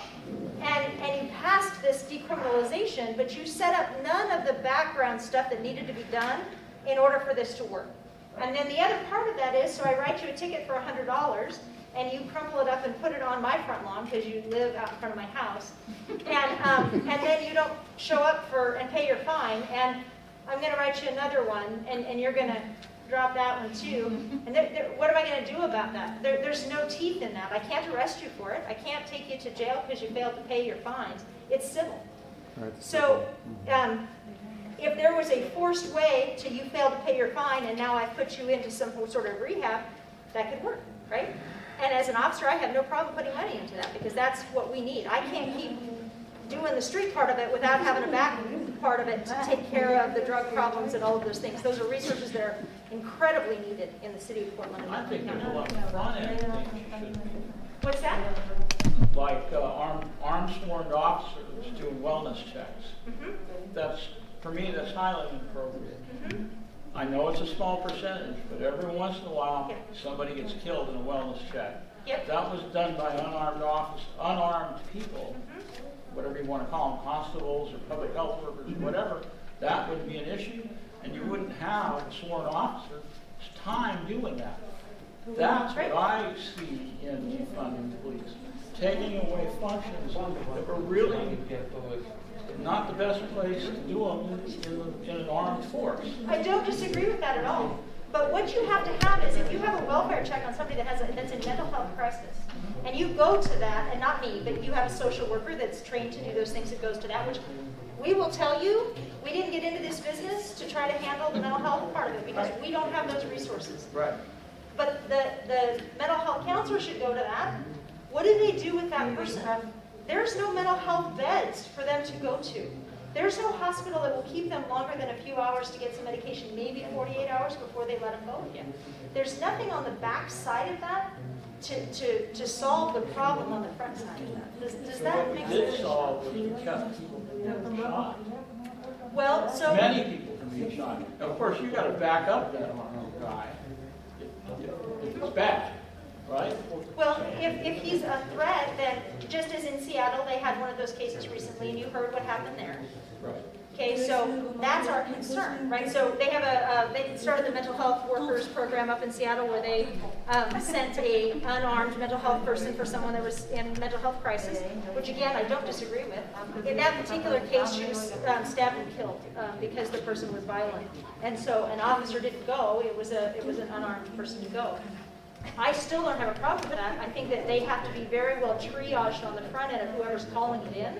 And you passed this decriminalization, but you set up none of the background stuff that needed to be done in order for this to work. And then the other part of that is, so I write you a ticket for $100, and you crumple it up and put it on my front lawn, because you live out in front of my house. And then you don't show up and pay your fine, and I'm going to write you another one, and you're going to drop that one too. And what am I going to do about that? There's no teeth in that. I can't arrest you for it. I can't take you to jail because you failed to pay your fines. It's civil. So if there was a forced way to you failed to pay your fine and now I put you into some sort of rehab, that could work, right? And as an officer, I have no problem putting money into that because that's what we need. I can't keep doing the street part of it without having a back part of it to take care of the drug problems and all of those things. Those are resources that are incredibly needed in the city of Portland. I think there's a lot of front end things you should do. What's that? Like armed sworn officers doing wellness checks. That's, for me, that's highly inappropriate. I know it's a small percentage, but every once in a while, somebody gets killed in a wellness check. That was done by unarmed people, whatever you want to call them, constables or public health workers, whatever. That would be an issue, and you wouldn't have a sworn officer's time doing that. That's what I see in defunding the police. Taking away functions that were really not the best place to do them in an armed force. I don't disagree with that at all. But what you have to have is if you have a welfare check on somebody that's in mental health crisis, and you go to that, and not me, but you have a social worker that's trained to do those things that goes to that, which we will tell you, we didn't get into this business to try to handle the mental health part of it because we don't have those resources. Right. But the mental health counselor should go to that. What do they do with that person? There's no mental health beds for them to go to. There's no hospital that will keep them longer than a few hours to get some medication, maybe 48 hours before they let them go again. There's nothing on the back side of that to solve the problem on the front side of that. Does that make What we did sense? solve was we kept people from being shot. Well, so... Many people from being shot. Of course, you got to back up that guy if it's bad, right? Well, if he's a threat, then just as in Seattle, they had one of those cases recently, and you heard what happened there. Right. Okay, so that's our concern, right? So they have they started the mental health workers program up in Seattle where they sent a unarmed mental health person for someone that was in mental health crisis, which again, I don't disagree with. In that particular case, she was stabbed and killed because the person was violent. And so an officer didn't go, it was an unarmed person to go. I still don't have a problem with that. I think that they have to be very well triaged on the front end of whoever's calling it in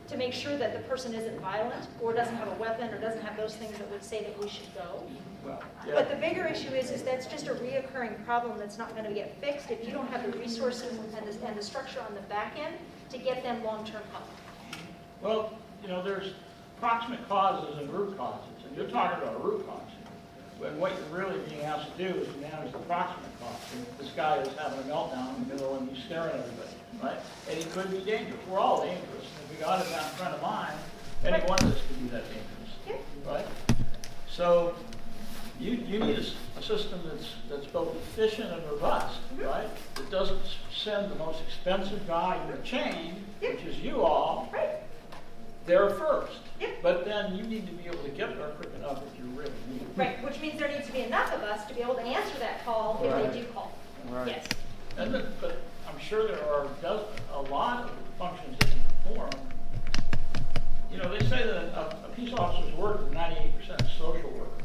to make sure that the person isn't violent or doesn't have a weapon or doesn't have those things that would say that we should go. Well, yeah. But the bigger issue is that's just a reoccurring problem that's not going to get fixed if you don't have the resources and the structure on the back end to get them long-term help. Well, there's proximate causes and root causes, and you're talking about a root cause. And what you're really being asked to do is manage the proximate cause. And this guy is having a meltdown in the middle and he's scaring everybody, right? And he could be dangerous. We're all dangerous. And if we got it down in front of mine, any one of us could be that dangerous, right? So you need a system that's both efficient and robust, right? That doesn't send the most expensive guy in the chain, which is you all, there first. But then you need to be able to get there quick enough if you really need it. Right, which means there needs to be enough of us to be able to answer that call if they do call. Right. Yes. But I'm sure there are a lot of functions that can perform. They say that a peace officer's work is 98% social work,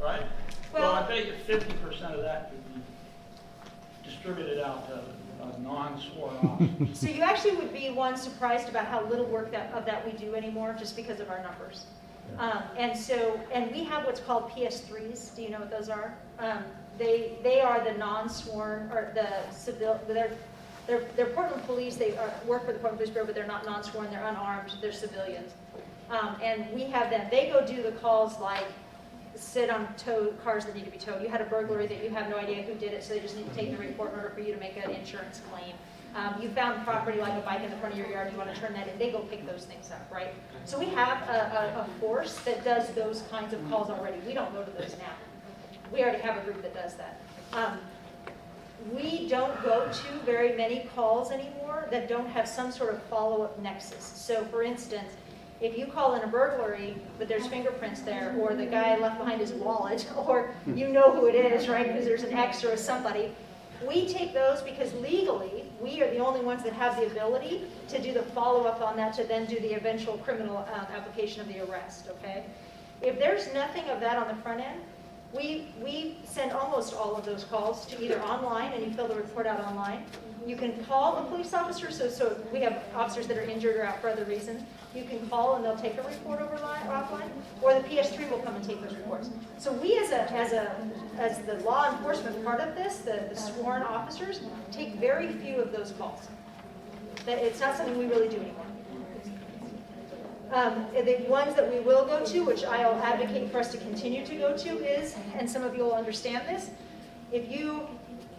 right? Well, I bet you 50% of that could be distributed out to non-sworn officers. So you actually would be one surprised about how little work of that we do anymore just because of our numbers. And we have what's called PS3s. Do you know what those are? They are the non-sworn, or the civil, they're Portland police, they work for the Portland Police Bureau, but they're not non-sworn, they're unarmed, they're civilians. And we have them, they go do the calls like sit on cars that need to be towed. You had a burglary that you have no idea who did it, so they just need to take the report in order for you to make an insurance claim. You found property like a bike in the front of your yard, you want to turn that in, they go pick those things up, right? So we have a force that does those kinds of calls already. We don't go to those now. We already have a group that does that. We don't go to very many calls anymore that don't have some sort of follow-up nexus. So for instance, if you call in a burglary, but there's fingerprints there, or the guy left behind his wallet, or you know who it is, right, because there's an X or a somebody, we take those because legally, we are the only ones that have the ability to do the follow-up on that, to then do the eventual criminal application of the arrest, okay? If there's nothing of that on the front end, we send almost all of those calls to either online, and you fill the report out online. You can call the police officer, so we have officers that are injured or out for other reasons. You can call and they'll take a report offline, or the PS3 will come and take those reports. So we as the law enforcement part of this, the sworn officers, take very few of those calls. It's not something we really do anymore. The ones that we will go to, which I'll advocate for us to continue to go to is, and some of you will understand this, if you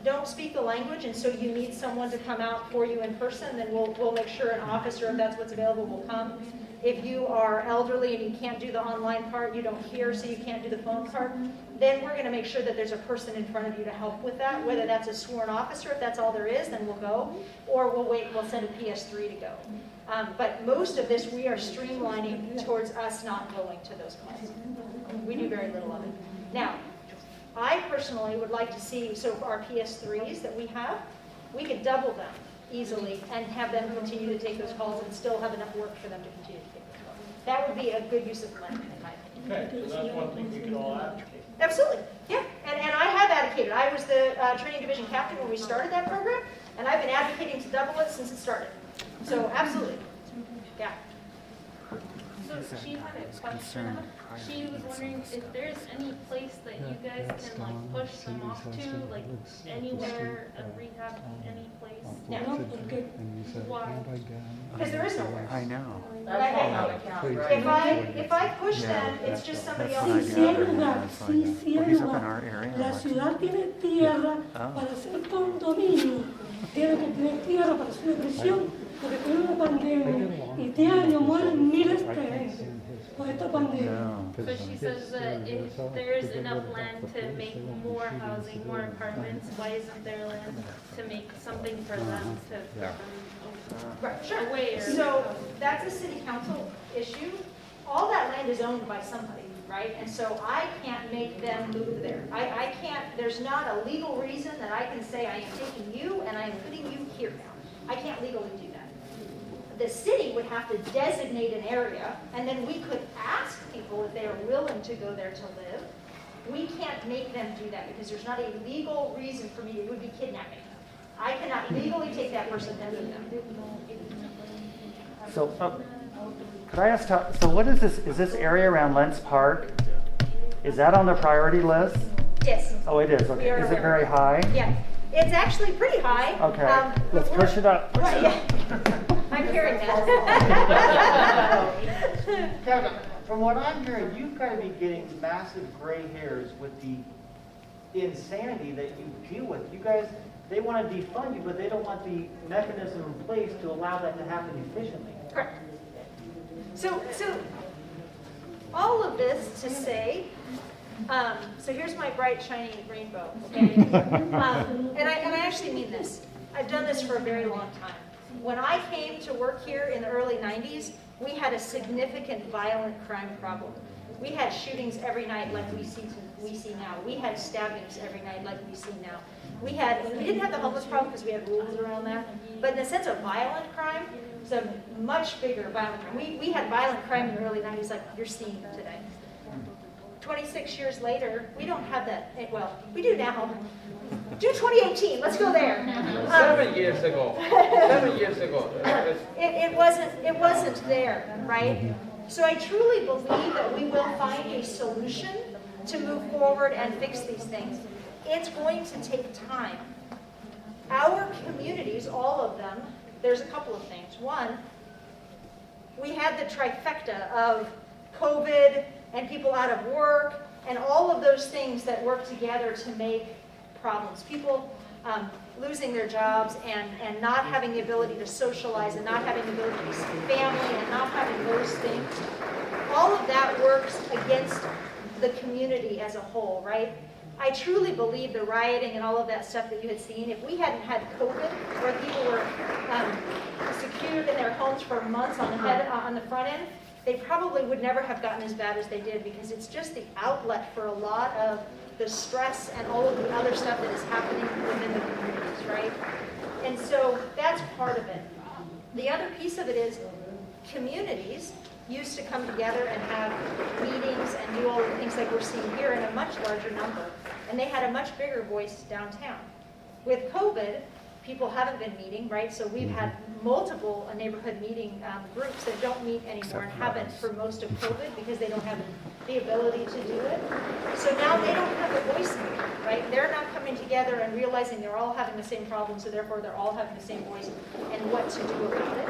don't speak the language and so you need someone to come out for you in person, then we'll make sure an officer, if that's what's available, will come. If you are elderly and you can't do the online part, you don't hear, so you can't do the phone part, then we're going to make sure that there's a person in front of you to help with that, whether that's a sworn officer, if that's all there is, then we'll go, or we'll send a PS3 to go. But most of this, we are streamlining towards us not going to those calls. We do very little of it. Now, I personally would like to see, so for our PS3s that we have, we could double them easily and have them continue to take those calls and still have enough work for them to continue to take those calls. That would be a good use of money, in my opinion. Okay, so that's one thing we can all advocate. Absolutely, yeah. And I have advocated. I was the training division captain when we started that program, and I've been advocating to double it since it started. So absolutely, yeah. So she had a question. She was wondering if there's any place that you guys can like push them off to, like anywhere, a rehab, any place. No. Why? Because there is nowhere. I know. If I push them, it's just somebody else. Sí, sí hay lugar, sí, sí hay He's up in lugar. our area. La ciudad tiene tierra para hacer condominio, tiene que tener tierra para hacer depresión, porque con una pandemia y diario mueren miles de gente por esta pandemia. So she says that if there's enough land to make more housing, more apartments, why isn't there land to make something for them to put them Right, sure. away? Or So that's a city council issue. All that land is owned by somebody, right? And so I can't make them move there. I can't, there's not a legal reason that I can say I am taking you and I am putting you here now. I can't legally do that. The city would have to designate an area, and then we could ask people if they are willing to go there to live. We can't make them do that because there's not a legal reason for me to, it would be kidnapping. I cannot legally take that person and move them. So, could I ask, so what is this? Is this area around Lents Park? Is that on the priority list? Yes. Oh, it is. We Okay. are Is it aware. very high? Yeah, it's actually pretty high. Okay. but Let's push it up. Right, yeah. I'm hearing that. Kevin, from what I'm hearing, you've got to be getting massive gray hairs with the insanity that you deal with. You guys, they want to defund you, but they don't want the mechanism in place to allow that to happen efficiently. Correct. So all of this to say, so here's my bright, shiny rainbow, okay? And I actually mean this. I've done this for a very long time. When I came to work here in the early 90s, we had a significant violent crime problem. We had shootings every night like we see now. We had stabbings every night like we see now. We didn't have the homeless problem because we had rules around that. But in the sense of violent crime, it's a much bigger violent crime. We had violent crime in the early 90s like you're seeing today. 26 years later, we don't have that. Well, we do now. Do 2018. Let's go there. 7 years ago. 7 years ago. It wasn't there, right? So I truly believe that we will find a solution to move forward and fix these things. It's going to take time. Our communities, all of them, there's a couple of things. One, we had the trifecta of COVID and people out of work and all of those things that work together to make problems. People losing their jobs and not having the ability to socialize and not having the ability to see family and not having those things. All of that works against the community as a whole, right? I truly believe the rioting and all of that stuff that you had seen, if we hadn't had COVID, where people were secured in their homes for months on the front end, they probably would never have gotten as bad as they did, because it's just the outlet for a lot of the stress and all of the other stuff that is happening within the communities, right? And so that's part of it. The other piece of it is communities used to come together and have meetings and do all the things like we're seeing here in a much larger number. And they had a much bigger voice downtown. With COVID, people haven't been meeting, right? So we've had multiple neighborhood meeting groups that don't meet anymore and haven't for most of COVID because they don't have the ability to do it. So now they don't have a voice anymore, right? They're not coming together and realizing they're all having the same problem, so therefore they're all having the same voice and what to do about it.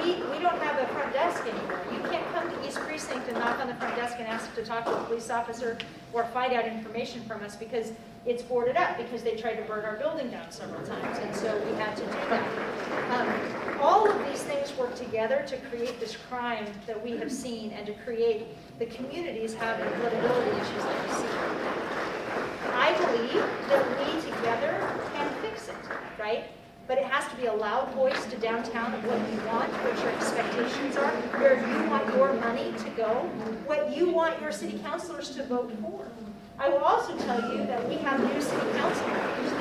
We don't have a front desk anymore. You can't come to East Precinct and knock on the front desk and ask to talk to a police officer or find out information from us because it's boarded up, because they tried to burn our building down several times, and so we had to do that. All of these things work together to create this crime that we have seen and to create the communities having livability issues that we see. I believe that we together can fix it, right? But it has to be a loud voice to downtown of what you want, what your expectations are, where you want your money to go, what you want your city councilors to vote for. I will also tell you that we have new city council members.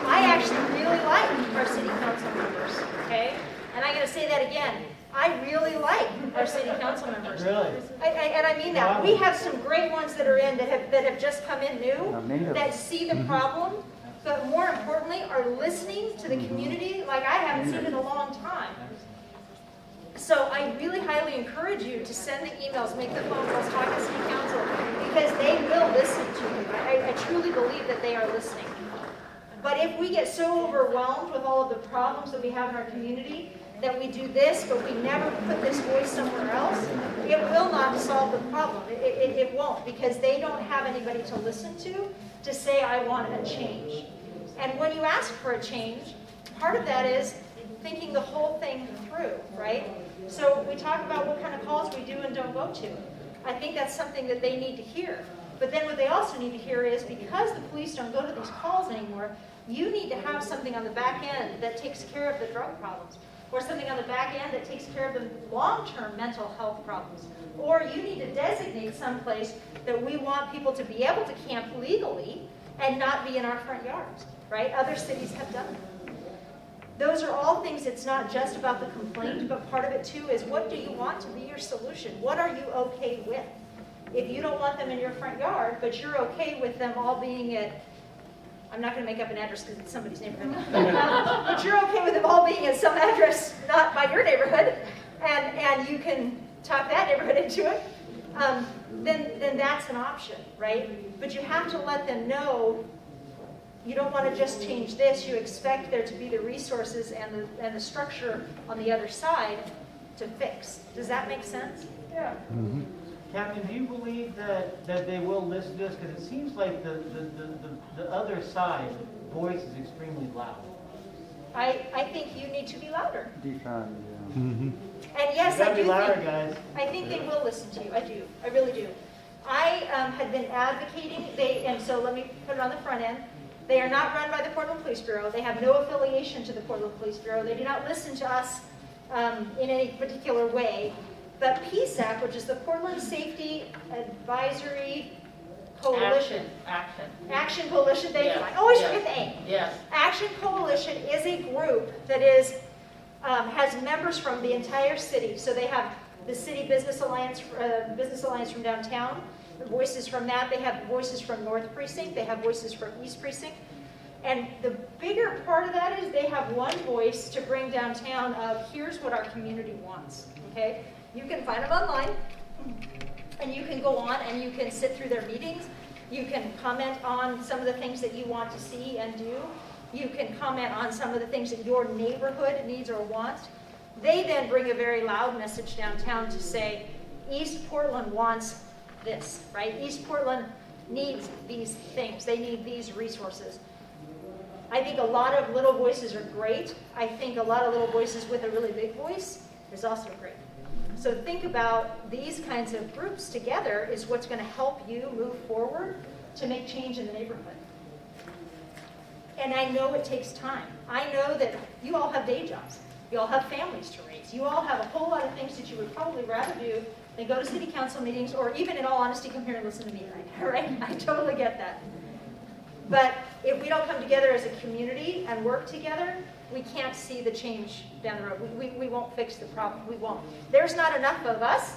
I actually really like our city council members, okay? And I'm going to say that again. I really like our city council members. Really? And I mean that. We have some great ones that are in that have just come in new, that see the problem, but more importantly are listening to the community like I haven't seen in a long time. So I really highly encourage you to send the emails, make the phone calls, talk to city council, because they will listen to you. I truly believe that they are listening. But if we get so overwhelmed with all of the problems that we have in our community, that we do this, but we never put this voice somewhere else, it will not solve the problem. It won't, because they don't have anybody to listen to say, I want a change. And when you ask for a change, part of that is thinking the whole thing through, right? So we talk about what kind of calls we do and don't go to. I think that's something that they need to hear. But then what they also need to hear is, because the police don't go to these calls anymore, you need to have something on the back end that takes care of the drug problems, or something on the back end that takes care of the long-term mental health problems. Or you need to designate someplace that we want people to be able to camp legally and not be in our front yards, right? Other cities have done it. Those are all things, it's not just about the complaint, but part of it too is, what do you want to be your solution? What are you okay with? If you don't want them in your front yard, but you're okay with them all being at, I'm not going to make up an address because it's somebody's neighborhood, but you're okay with them all being at some address not by your neighborhood, and you can talk that neighborhood into it, then that's an option, right? But you have to let them know you don't want to just change this. You expect there to be the resources and the structure on the other side to fix. Does that make sense? Yeah. Mm-hmm. Captain, do you believe that they will listen to us? Because it seems like the other side voice is extremely loud. I think you need to be louder. Defund, yeah. Mm-hmm. And yes, You I gotta do be louder, think, guys. I think they will listen to you. I do. I really do. I had been advocating, and so let me put it on the front end. They are not run by the Portland Police Bureau. They have no affiliation to the Portland Police Bureau. They do not listen to us in any particular way. But PSAC, which is the Portland Safety Advisory Coalition. Action Coalition. Thank you. I always forget the A. Yes. Action Coalition is a group that is has members from the entire city. So they have the City Business Alliance from downtown. Voices from that. They have voices from North Precinct. They have voices from East Precinct. And the bigger part of that is they have one voice to bring downtown of, here's what our community wants, okay? You can find them online, and you can go on and you can sit through their meetings. You can comment on some of the things that you want to see and do. You can comment on some of the things that your neighborhood needs or wants. They then bring a very loud message downtown to say, East Portland wants this, right? East Portland needs these things. They need these resources. I think a lot of little voices are great. I think a lot of little voices with a really big voice is also great. So think about these kinds of groups together is what's going to help you move forward to make change in the neighborhood. And I know it takes time. I know that you all have day jobs. You all have families to raise. You all have a whole lot of things that you would probably rather do than go to city council meetings, or even in all honesty come here and listen to me right now, right? I totally get that. But if we don't come together as a community and work together, we can't see the change down the road. We won't fix the problem. We won't. There's not enough of us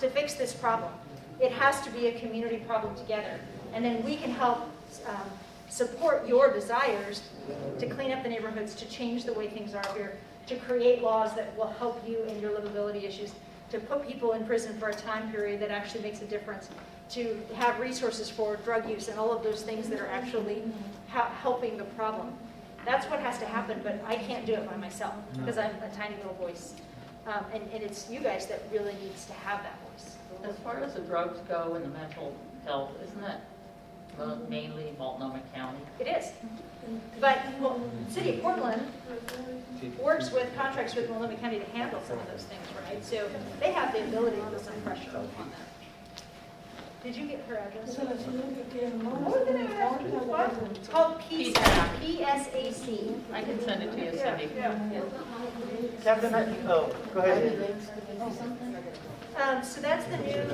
to fix this problem. It has to be a community problem together. And then we can help support your desires to clean up the neighborhoods, to change the way things are here, to create laws that will help you in your livability issues, to put people in prison for a time period that actually makes a difference, to have resources for drug use and all of those things that are actually helping the problem. That's what has to happen, but I can't do it by myself because I'm a tiny little voice. And it's you guys that really needs to have that voice. As far as the drugs go and the mental health, isn't that mainly Multnomah County? It is. But well, City of Portland works with contracts with Multnomah County to handle some of those things, right? So they have the ability to put some pressure on that. Did you get her address? It's called PSAC. I can send it to you, Cindy. Captain, oh, go ahead. So that's the new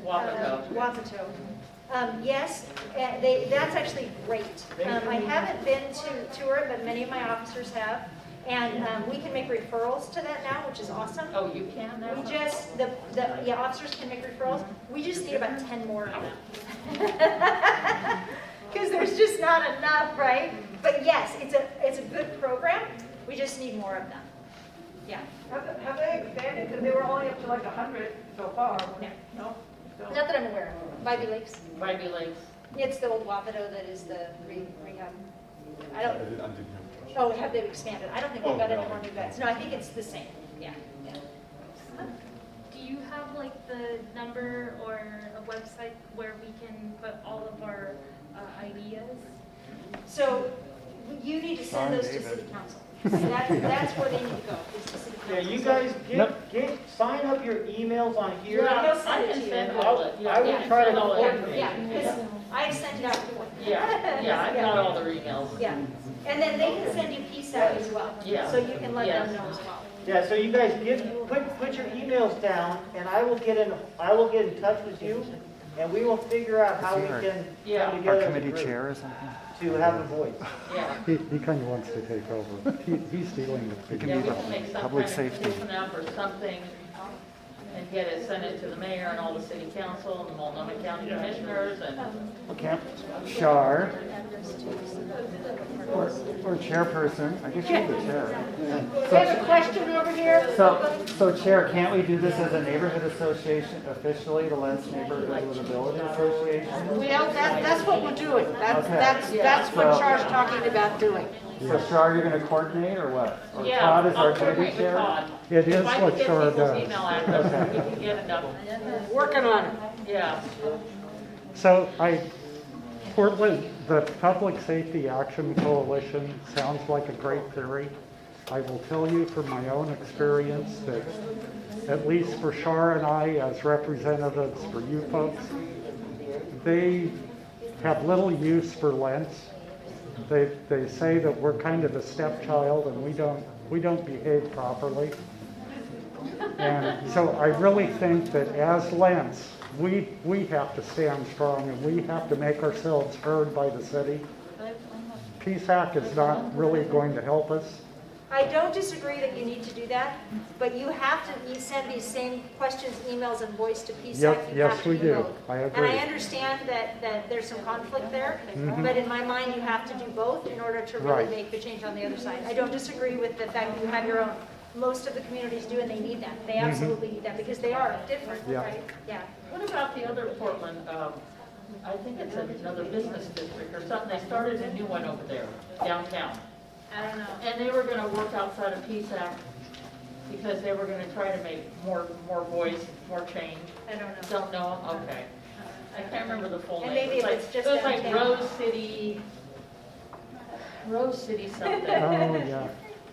Wapato. Wapato. Yes, that's actually great. I haven't been to it, but many of my officers have. And we can make referrals to that now, which is awesome. Oh, you can now? We just, yeah, officers can make referrals. We just need about 10 more of them. Because there's just not enough, right? But yes, it's a good program. We just need more of them. Yeah. Have they expanded? Because they were only up to like 100 so far. Yeah. No? Not that I'm aware of. Bybee Lakes. Bybee Lakes. It's the old Wapato that is the rehab. I don't. Oh, have they expanded? I don't think they've got any more new beds. No, I think it's the same. Yeah. Do you have like the number or a website where we can put all of our ideas? So you need to send those to City Council. That's where they need to go, is to City Council. Yeah, you guys sign up your emails on here. Yeah, I can send all it. I will try to coordinate. Yeah, because I've sent it out before. Yeah, I've got all their emails. Yeah, and then they can send you PSAC as well. Yeah. So you can let them know as well. Yeah, so you guys put your emails down, and I will get in touch with you, and we will figure out how we can come together Our as a committee group chair or something? to have a voice. Yeah. He kind of wants to take over. He's dealing with It can Yeah, be we can make some public kind of safety. petition up or something and get it, send it to the mayor and all the city council and the Multnomah County commissioners and. Okay. Shar. Or chairperson. I guess you're the chair. We have a question over here. So Chair, can't we do this as a neighborhood association officially, the Lents Neighborhood Livability Association? Well, that's what we're doing. Okay. That's what So- Char's talking about doing. So Shar, you're gonna coordinate or what? Or Yeah, Todd is I'll our committee coordinate with chair? Todd. It is If I what can get Shar people's does. email address, we can get enough. Working on it. Yeah. So Portland, the Public Safety Action Coalition sounds like a great theory. I will tell you from my own experience that, at least for Shar and I as representatives for you folks, they have little use for Lents. They say that we're kind of a stepchild and we don't behave properly. And so I really think that as Lents, we have to stand strong and we have to make ourselves heard by the city. PSAC is not really going to help us. I don't disagree that you need to do that, but you have to send these same questions, emails, and voice to PSAC. Yes, we do. I And agree. I understand that there's some conflict there, but in my mind, you have to do both in order to really Right. make the change on the other side. I don't disagree with the fact that you have your own most of the communities do, and they need that. They absolutely need that because they are different, Yeah. right? Yeah. What about the other Portland, I think it's another business district or something, they started a new one over there, downtown. I don't know. And they were gonna work outside of PSAC because they were gonna try to make more voice, more change. I don't know. Don't know, okay. I can't remember the full name. And maybe It was if like- it's just It was like downtown. Rose City something. Oh, yeah.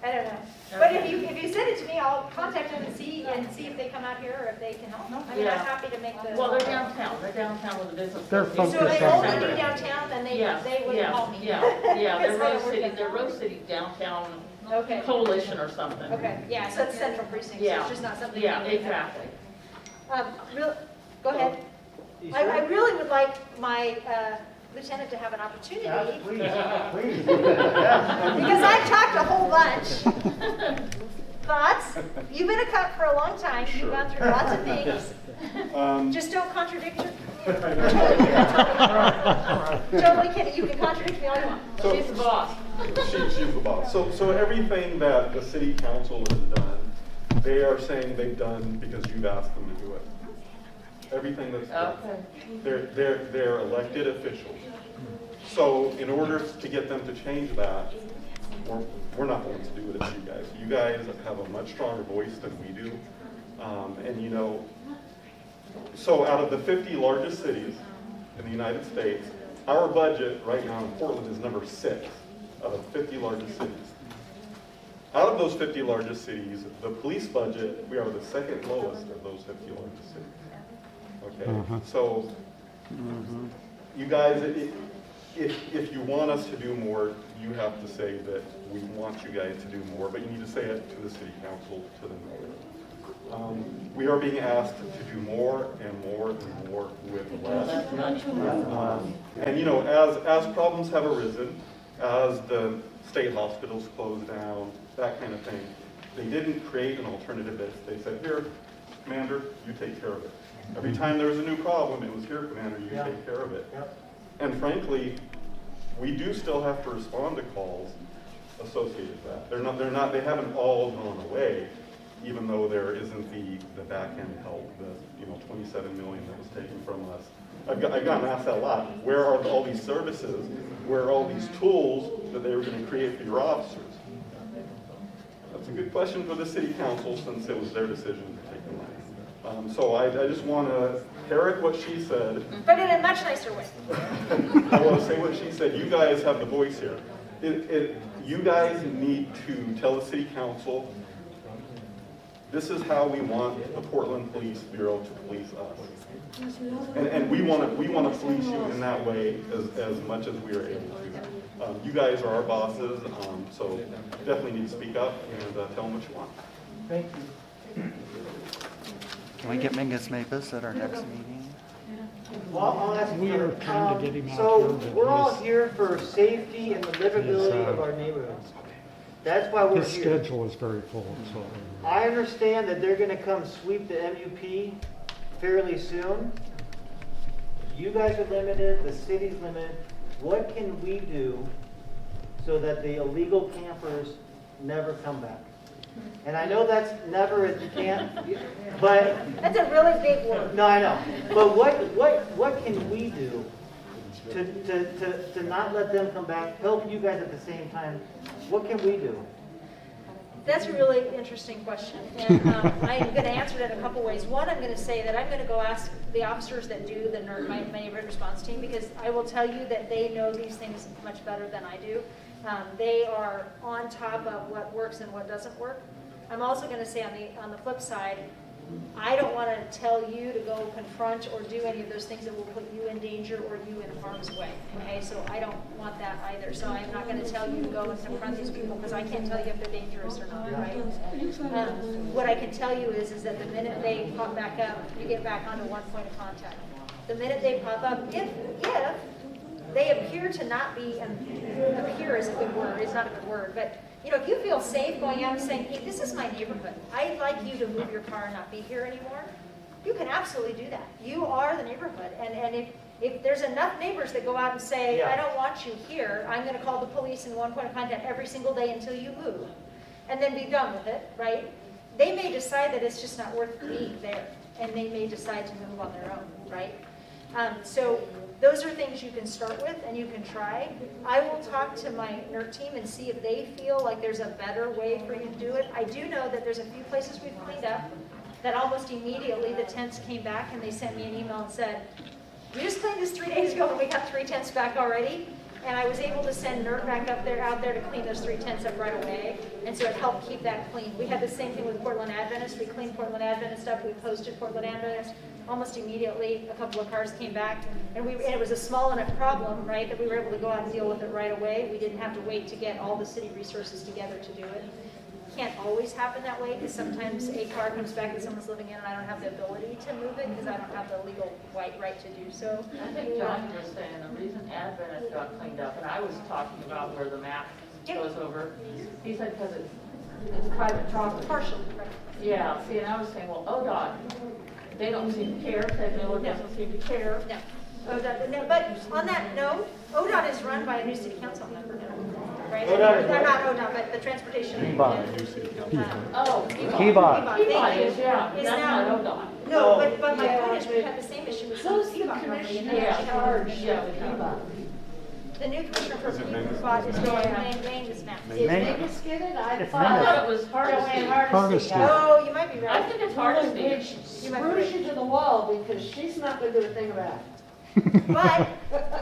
I don't know. But if you send it to me, I'll contact them and see if they come out here or if they can help. I mean, Yeah. I'm happy to make the. Well, they're downtown with the business. They're association. So if they focused on- only do downtown, then they Yeah, wouldn't yeah, call me. Yeah, they're Because I Rose don't work City, at- they're Rose City Downtown Okay. Coalition or something. Okay, yeah, so it's central precinct, so Yeah. it's just not something. Yeah, we do. exactly. Go ahead. You I sure? really would like my lieutenant to have an opportunity. Yeah, please. Yeah. Because I've talked a whole bunch. Thoughts? You've been a cop for a long time. You've gone through lots of things. Just don't contradict her. Totally kidding. You can contradict me all you want. So- She's the boss. She's the boss. So everything that the city council has done, they are saying they've done because you've asked them to do it. Everything that's done. Okay. They're elected officials. So in order to get them to change that, we're not going to do it as you guys. You guys have a much stronger voice than we do. And you know, so out of the 50 largest cities in the United States, our budget right now in Portland is number 6 out of 50 largest cities. Out of those 50 largest cities, the police budget, we are the second lowest of those 50 largest cities. Okay, so you guys, if you want us to do more, you have to say that we want you guys to do more, but you need to say it to the city council, to the mayor. We are being asked to do more and more and more with less. And you know, as problems have arisen, as the state hospitals closed down, that kind of thing, they didn't create an alternative list. They said, here, Commander, you take care of it. Every time there was a new problem, it was here, Commander, you take care of it. And frankly, we do still have to respond to calls associated with that. They haven't all gone away, even though there isn't the back end help, the $27 million that was taken from us. I've gotten asked that a lot. Where are all these services? Where are all these tools that they were going to create for your officers? That's a good question for the city council, since it was their decision to take the money. So I just want to parrot what she said. But in a much nicer way. I want to say what she said. You guys have the voice here. You guys need to tell the city council, this is how we want the Portland Police Bureau to police us. And we want to police you in that way as much as we are able to. You guys are our bosses, so definitely need to speak up and tell them what you want. Thank you. Can we get Mingus Mapus at our next meeting? Well, I'll ask We you, are trying to get him out so here, but we're all his- here for safety and the livability of our neighborhoods. That's why we're His here. schedule is very full, so. I understand that they're gonna come sweep the MUP fairly soon. You guys are limited, the city's limited. What can we do so that the illegal campers never come back? And I know that's never, you can't, but, That's a really big word. no, I know. But what can we do to not let them come back, help you guys at the same time? What can we do? That's a really interesting question, and I'm going to answer it in a couple ways. One, I'm going to say that I'm going to go ask the officers that do my neighborhood response team, because I will tell you that they know these things much better than I do. They are on top of what works and what doesn't work. I'm also going to say on the flip side, I don't want to tell you to go confront or do any of those things that will put you in danger or you in harm's way. Okay, so I don't want that either. So I'm not going to tell you to go and confront these people, because I can't tell you if they're dangerous or not, right? What I can tell you is that the minute they pop back up, you get back onto one point of contact. The minute they pop up, if they appear to not be, appear is a good word, it's not a good word, but if you feel safe going out and saying, hey, this is my neighborhood, I'd like you to move your car and not be here anymore, you can absolutely do that. You are the neighborhood. And if there's enough neighbors that go out and say, I don't want you here, I'm going to call the police in one point of contact every single day until you move. and then be done with it, right? They may decide that it's just not worth being there, and they may decide to move on their own, right? So those are things you can start with and you can try. I will talk to my NERC team and see if they feel like there's a better way for you to do it. I do know that there's a few places we've cleaned up that almost immediately the tents came back and they sent me an email and said, we just cleaned this 3 days ago and we got 3 tents back already. And I was able to send NERC back out there to clean those 3 tents up right away. And so it helped keep that clean. We had the same thing with Portland Adventist. We cleaned Portland Adventist up. We posted Portland Adventist. Almost immediately, a couple of cars came back. And it was a small enough problem, right, that we were able to go out and deal with it right away. We didn't have to wait to get all the city resources together to do it. Can't always happen that way because sometimes a car comes back that someone's living in and I don't have the ability to move it because I don't have the legal right to do so. I think John was saying the reason Adventist got cleaned up, and I was talking about where the map goes over, he said because it's private property. Partially, right. Yeah, see, and I was saying, well, ODOT, they don't seem to care, Ted Miller doesn't seem to care. No. ODOT, no, but on that note, ODOT is run by a new city council member now, right? They're not ODOT, but the transportation. Oh, Peabody. Peabody is, yeah, Is that's now- not ODOT. No, but my point is, we had the same issue with some Peabody property. and then Yeah. actually have- Yeah, with Peabody. The new commissioner for Peabody is Maine is now. Maine. Vegas get it? I It's thought I Memphis. thought it was Hardesty. Oh, you might be right. I think it's Hardesty. You might be right. Screws you to the wall because she's not going to do a thing about it. But,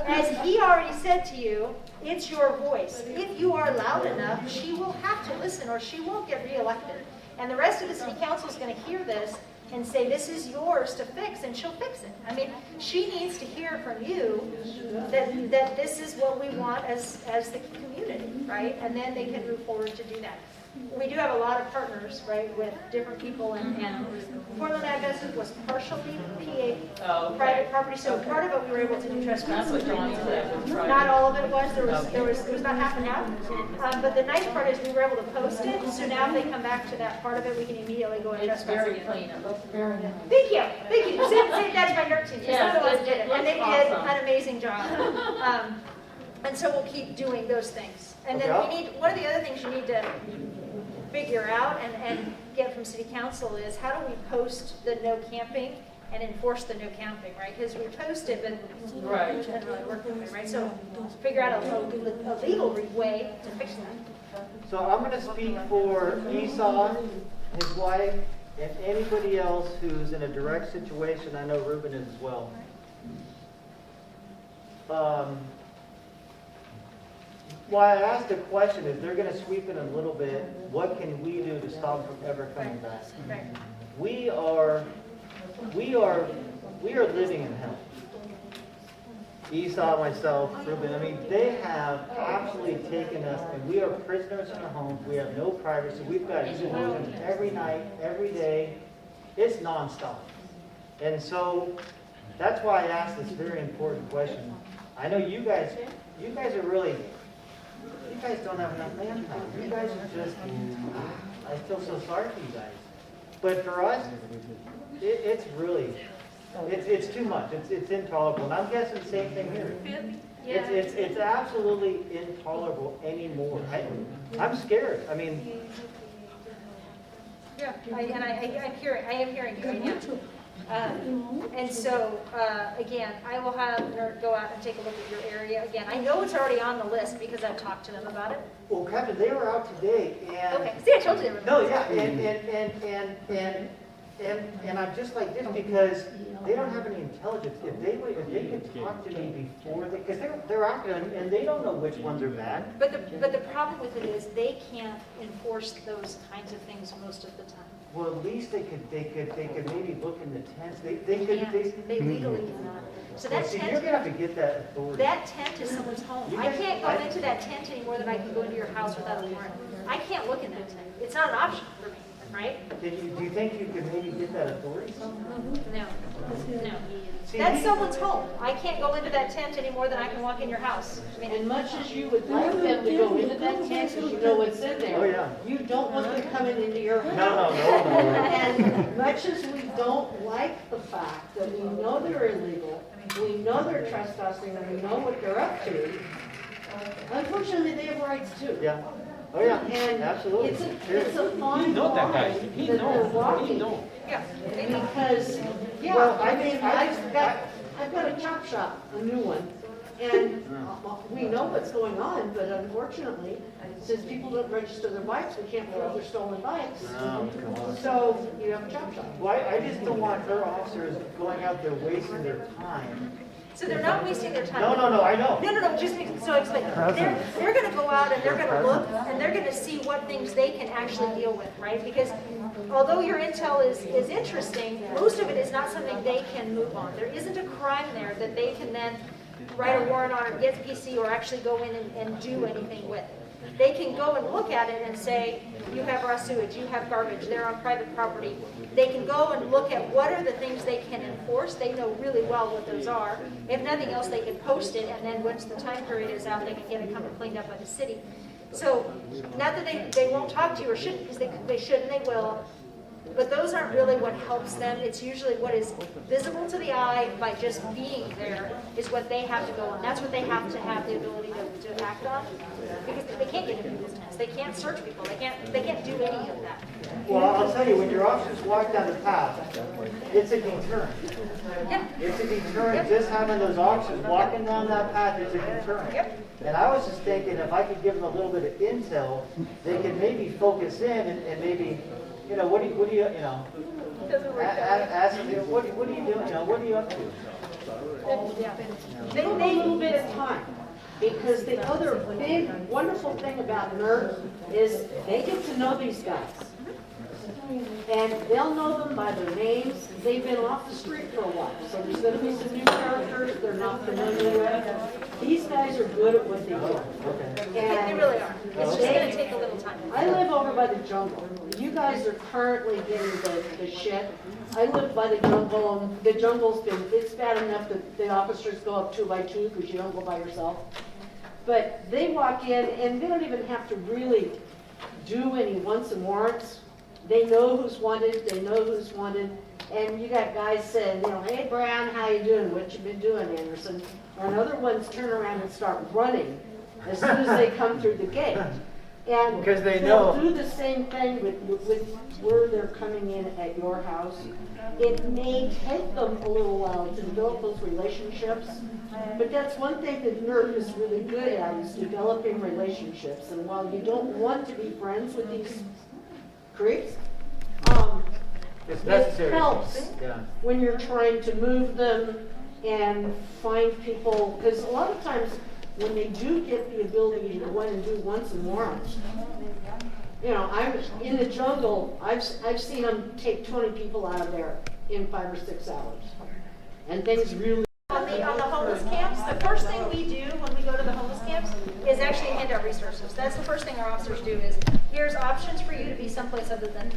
as he already said to you, it's your voice. If you are loud enough, she will have to listen or she won't get reelected. And the rest of the city council is going to hear this and say, this is yours to fix, and she'll fix it. I mean, she needs to hear from you that this is what we want as the community, right? And then they can move forward to do that. We do have a lot of partners, right, with different people, and Portland Adventist was partially PA private property, so part of it we were able to do trespass. That's what John said. Not all of it was, there was about half and half. But the nice part is we were able to post it, so now if they come back to that part of it, we can immediately go and It's trespass very again. clean, it looks very nice. Thank you. Say that's my NERC team. Yes, They're the ones it did it, and they looks did awesome. an amazing job. And so we'll keep doing those things. And then Okay. one of the other things you need to figure out and get from city council is how do we post the no camping and enforce the no camping, right? Because we post it, but it doesn't really work that way, right? So figure out a legal way to fix that. So I'm going to speak for Esau, his wife, and anybody else who's in a direct situation. I know Ruben is as well. Why I asked the question is they're going to sweep it a little bit. What can we do to stop from ever coming back? Right. We are living in hell. Esau, myself, Ruben, I mean, they have absolutely taken us, and we are prisoners in our homes. We have no privacy. We've got explosions every night, every day. It's nonstop. And so that's why I asked this very important question. I know you guys are really, you guys don't have enough manpower. You guys are just, I feel so sorry for you guys. But for us, it's really, it's too much. It's intolerable. And I'm guessing the same thing here. Yeah. It's absolutely intolerable anymore. I'm scared. I mean, Yeah, I am hearing you right now. And so, again, I will have NERC go out and take a look at your area. Again, I know it's already on the list because I've talked to them about it. well, Captain, they were out today, and Okay, see, I told you they were. no, yeah, and I'm just like this because they don't have any intelligence. If they could talk to me before because they're out there and they don't know which ones are bad. But the problem with it is they can't enforce those kinds of things most of the time. Well, at least they could maybe look in the tents. They legally cannot. So that see, tent, you're gonna have to get that authority. that tent is someone's home. I can't go into that tent any more than I can go into your house without a warrant. I can't look in that tent. It's not an option for me, right? Do you think you could maybe get that authority? No. See, That's someone's home. I can't go into that tent any more than I can walk in your house. I mean, As much as you would like them to go into that tent because you know what's in there. Oh, yeah. You don't want them coming into your house. No. And much as we don't like the fact that we know they're illegal, we know they're trespassing, and we know what they're up to, unfortunately, they have rights too. Yeah. Oh, yeah, And absolutely. it's a fine He know that line guy. that He they're know. He walking. know. Yeah. Because, yeah, Well, I mean, I've got a chop shop, a new one, and we know what's going on, but unfortunately, since people don't register their bikes, we can't prove they're stolen bikes. Oh, come on. So you have a chop shop. Well, I just don't want her officers going out there wasting their time. So they're not wasting their time. No, I know. No, just so explain. They're gonna go out and they're gonna look and they're gonna see what things they can actually deal with, right? Because although your intel is interesting, most of it is not something they can move on. There isn't a crime there that they can then write a warrant on or get PC or actually go in and do anything with it. They can go and look at it and say, you have raw sewage, you have garbage, they're on private property. They can go and look at what are the things they can enforce. They know really well what those are. If nothing else, they can post it, and then once the time period is out, they can get it come and cleaned up by the city. So, not that they won't talk to you or shouldn't, because they should and they will, but those aren't really what helps them. It's usually what is visible to the eye by just being there is what they have to go on. That's what they have to have the ability to act on, because they can't get into business. They can't search people. They can't do any of that. Well, I'll tell you, when your officers walk down the path, it's a deterrent. Yep. It's a deterrent, just having those officers walking down that path is a deterrent. Yep. And I was just thinking, if I could give them a little bit of intel, they could maybe focus in and maybe, you know, what do you, you know, ask them, what are you doing, you know, what are you up to? They need a little bit of time, because the other big, wonderful thing about NERD is they get to know these guys. And they'll know them by their names. They've been off the street for a while, so there's going to be some new characters they're not familiar with. These guys are good at what they do. They really are. It's just going to take a little time. I live over by the jungle. You guys are currently getting the shit. I live by the jungle, and the jungle's it's bad enough that the officers go up 2 by 2 because you don't go by yourself. But they walk in, and they don't even have to really do any wants and warrants. They know who's wanted, and you got guys saying, you know, hey, Brown, how you doing? What you been doing, Anderson? And other ones turn around and start running as soon as they come through the gate. And Because they they'll know. do the same thing with where they're coming in at your house. It may take them a little while to develop those relationships, but that's one thing that NERD is really good at, is developing relationships. And while you don't want to be friends with these creeps, It's it necessary. helps Yeah. when you're trying to move them and find people, because a lot of times when they do get the ability to go in and do wants and warrants, you know, I'm in the jungle, I've seen them take 20 people out of there in 5 or 6 hours. And things really... On the homeless camps, the first thing we do when we go to the homeless camps is actually hand out resources. That's the first thing our officers do is, here's options for you to be someplace other than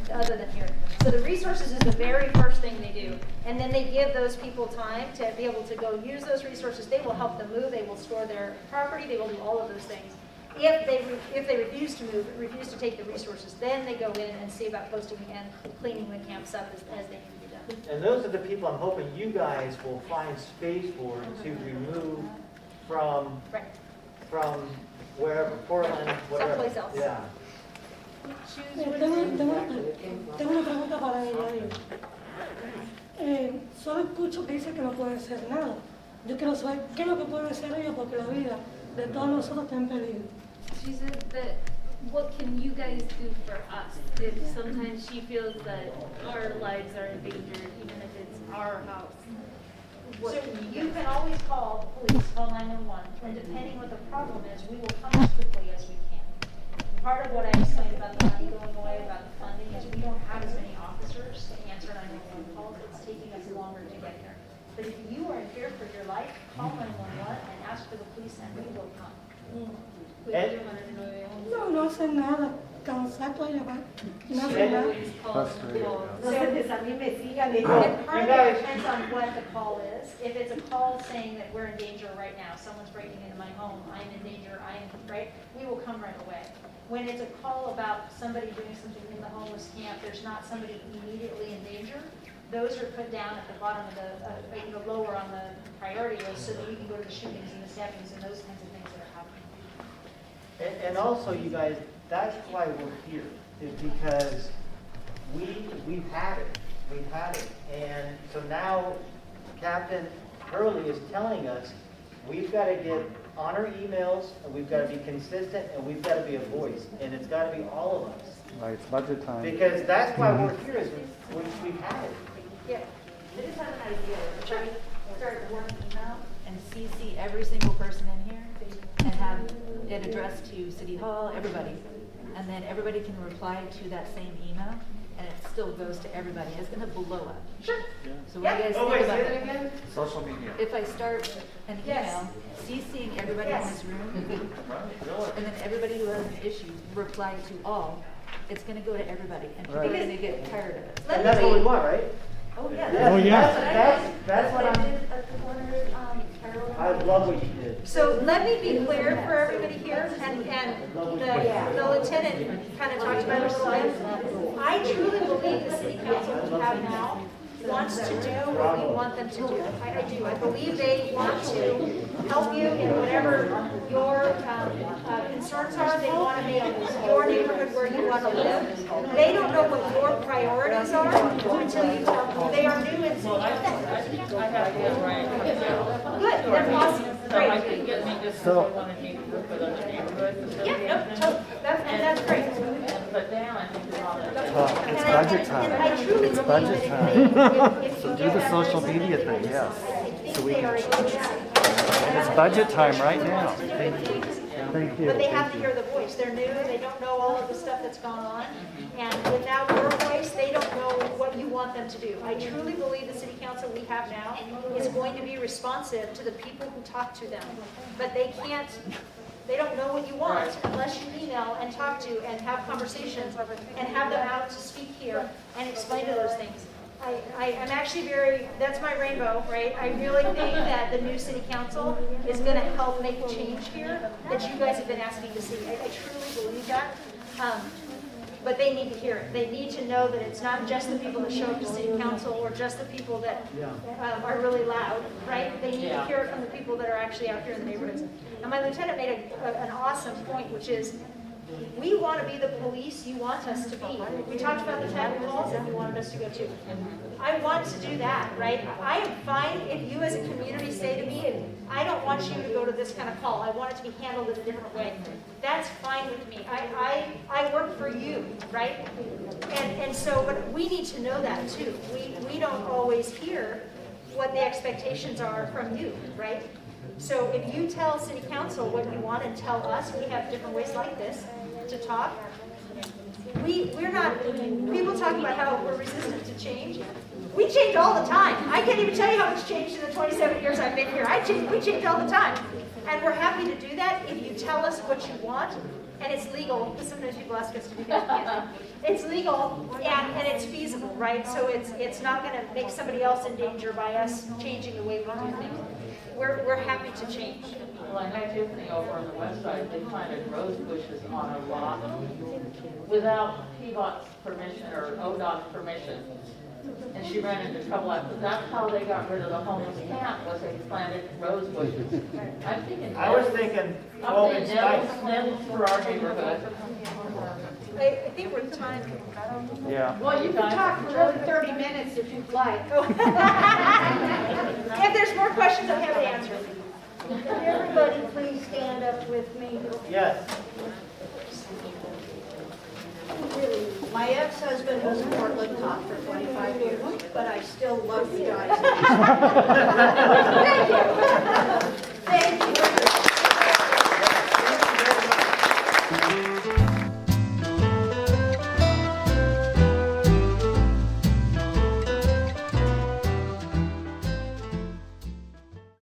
here. So the resources is the very first thing they do. And then they give those people time to be able to go use those resources. They will help them move, they will store their property, they will do all of those things. If they refuse to move, refuse to take the resources, then they go in and see about posting and cleaning the camps up as they need to be done. And those are the people I'm hoping you guys will find space for to remove from wherever, Portland, whatever. Someplace else. Yeah. Tengo una pregunta para ella. Solo escucho que dice que no puede hacer nada. Yo quiero saber qué es lo que puede hacer ella, porque la vida de todos nosotros está en peligro. She said that, what can you guys do for us? If sometimes she feels that our lives are in danger, even if it's our house. So you can always call police, call 911, and depending what the problem is, we will come as quickly as we can. Part of what I explained about the money going away, about the funding, is we don't have as many officers to answer 911 calls. It's taking us longer to get there. But if you are in fear for your life, call 911 and ask for the police, and we will come. No hacen nada. Cansado de llamar. No hacen nada. And part of it depends on what the call is. If it's a call saying that we're in danger right now, someone's breaking into my home, I'm in danger, right, we will come right away. When it's a call about somebody doing something in the homeless camp, there's not somebody immediately in danger, those are put down at the bottom of the, lower on the priority list so that we can go to the shootings and the stabbings and those kinds of things that are happening. And also, you guys, that's why we're here, is because we've had it. We've had it. And so now Captain Hurley is telling us we've got to get on our emails, and we've got to be consistent, and we've got to be a voice. And it's got to be all of us. Right, it's budget time. Because that's why we're here, is we've had it. Yeah, I just have an idea. Sure. Start one email and CC every single person in here and have it addressed to City Hall, everybody. And then everybody can reply to that same email and it still goes to everybody. It's gonna blow up. Sure. So what do you guys think about say that it? again? Social media. If I start an Yes. email CCing everybody in this room and then everybody who has an issue reply to all, it's gonna go to everybody and people are Right. gonna get tired of it. And that's what we want, right? Oh, yeah. Oh, yeah. That's what I'm, I love what you did. So let me be clear for everybody here, and the lieutenant kind of talked about it a little bit. I truly believe the city council we have now wants to do what we want them to do. I do. I believe they want to help you in whatever your concerns are. They want to make your neighborhood where you want to live. They don't know what your priorities are until you tell them. They are new in city council. I have one right now. Good, that's awesome, So I great. think it may just So- want to need to work with other neighborhoods. Yeah, no, totally. That's great. But Dan, I think is on it. It's budget time. And I truly It's believe budget that time. if So you do get the that social person, media thing, yes. I think So we they can- are a good And it's budget time right now. Thank you. But they have to hear the voice. They're new, they don't know all of the stuff that's gone on. And without your voice, they don't know what you want them to do. I truly believe the city council we have now is going to be responsive to the people who talk to them. But they don't know what you want unless you email and talk to and have conversations and have them out to speak here and explain to those things. I'm actually that's my rainbow, right? I really think that the new city council is going to help make a change here that you guys have been asking to see. I truly believe that. But they need to hear it. They need to know that it's not just the people that show up to city council or just the people that are really loud, right? They need to hear it from the people that are actually out here in the neighborhoods. And my lieutenant made an awesome point, which is, we want to be the police you want us to be. We talked about the type of calls that you wanted us to go to. I want to do that, right? I am fine if you as a community say to me, I don't want you to go to this kind of call. I want it to be handled in a different way. That's fine with me. I work for you, right? And so, but we need to know that too. We don't always hear what the expectations are from you, right? So if you tell city council what you want and tell us, we have different ways like this to talk. We're not, people talk about how we're resistant to change. We change all the time. I can't even tell you how much changed in the 27 years I've been here. We change all the time. And we're happy to do that if you tell us what you want. And it's legal, because sometimes people ask us to do that. It's legal and it's feasible, right? So it's not going to make somebody else in danger by us changing the way we do things. We're happy to change. Well, I know Tiffany over on the west side, they planted rose bushes on a lot without PBOT's permission or ODOT's permission. And she ran into trouble after. That's how they got rid of the homeless camp, was they planted rose bushes. I'm thinking. I was thinking 12-inch spikes. Lents for our neighborhood. I think we're time. Yeah. Well, you can talk for another 30 minutes if you'd like. If there's more questions, I'm happy to answer. Can everybody please stand up with me? Yes. My ex-husband was a Portland cop for 25 years, but I still love you guys. Thank you. Thank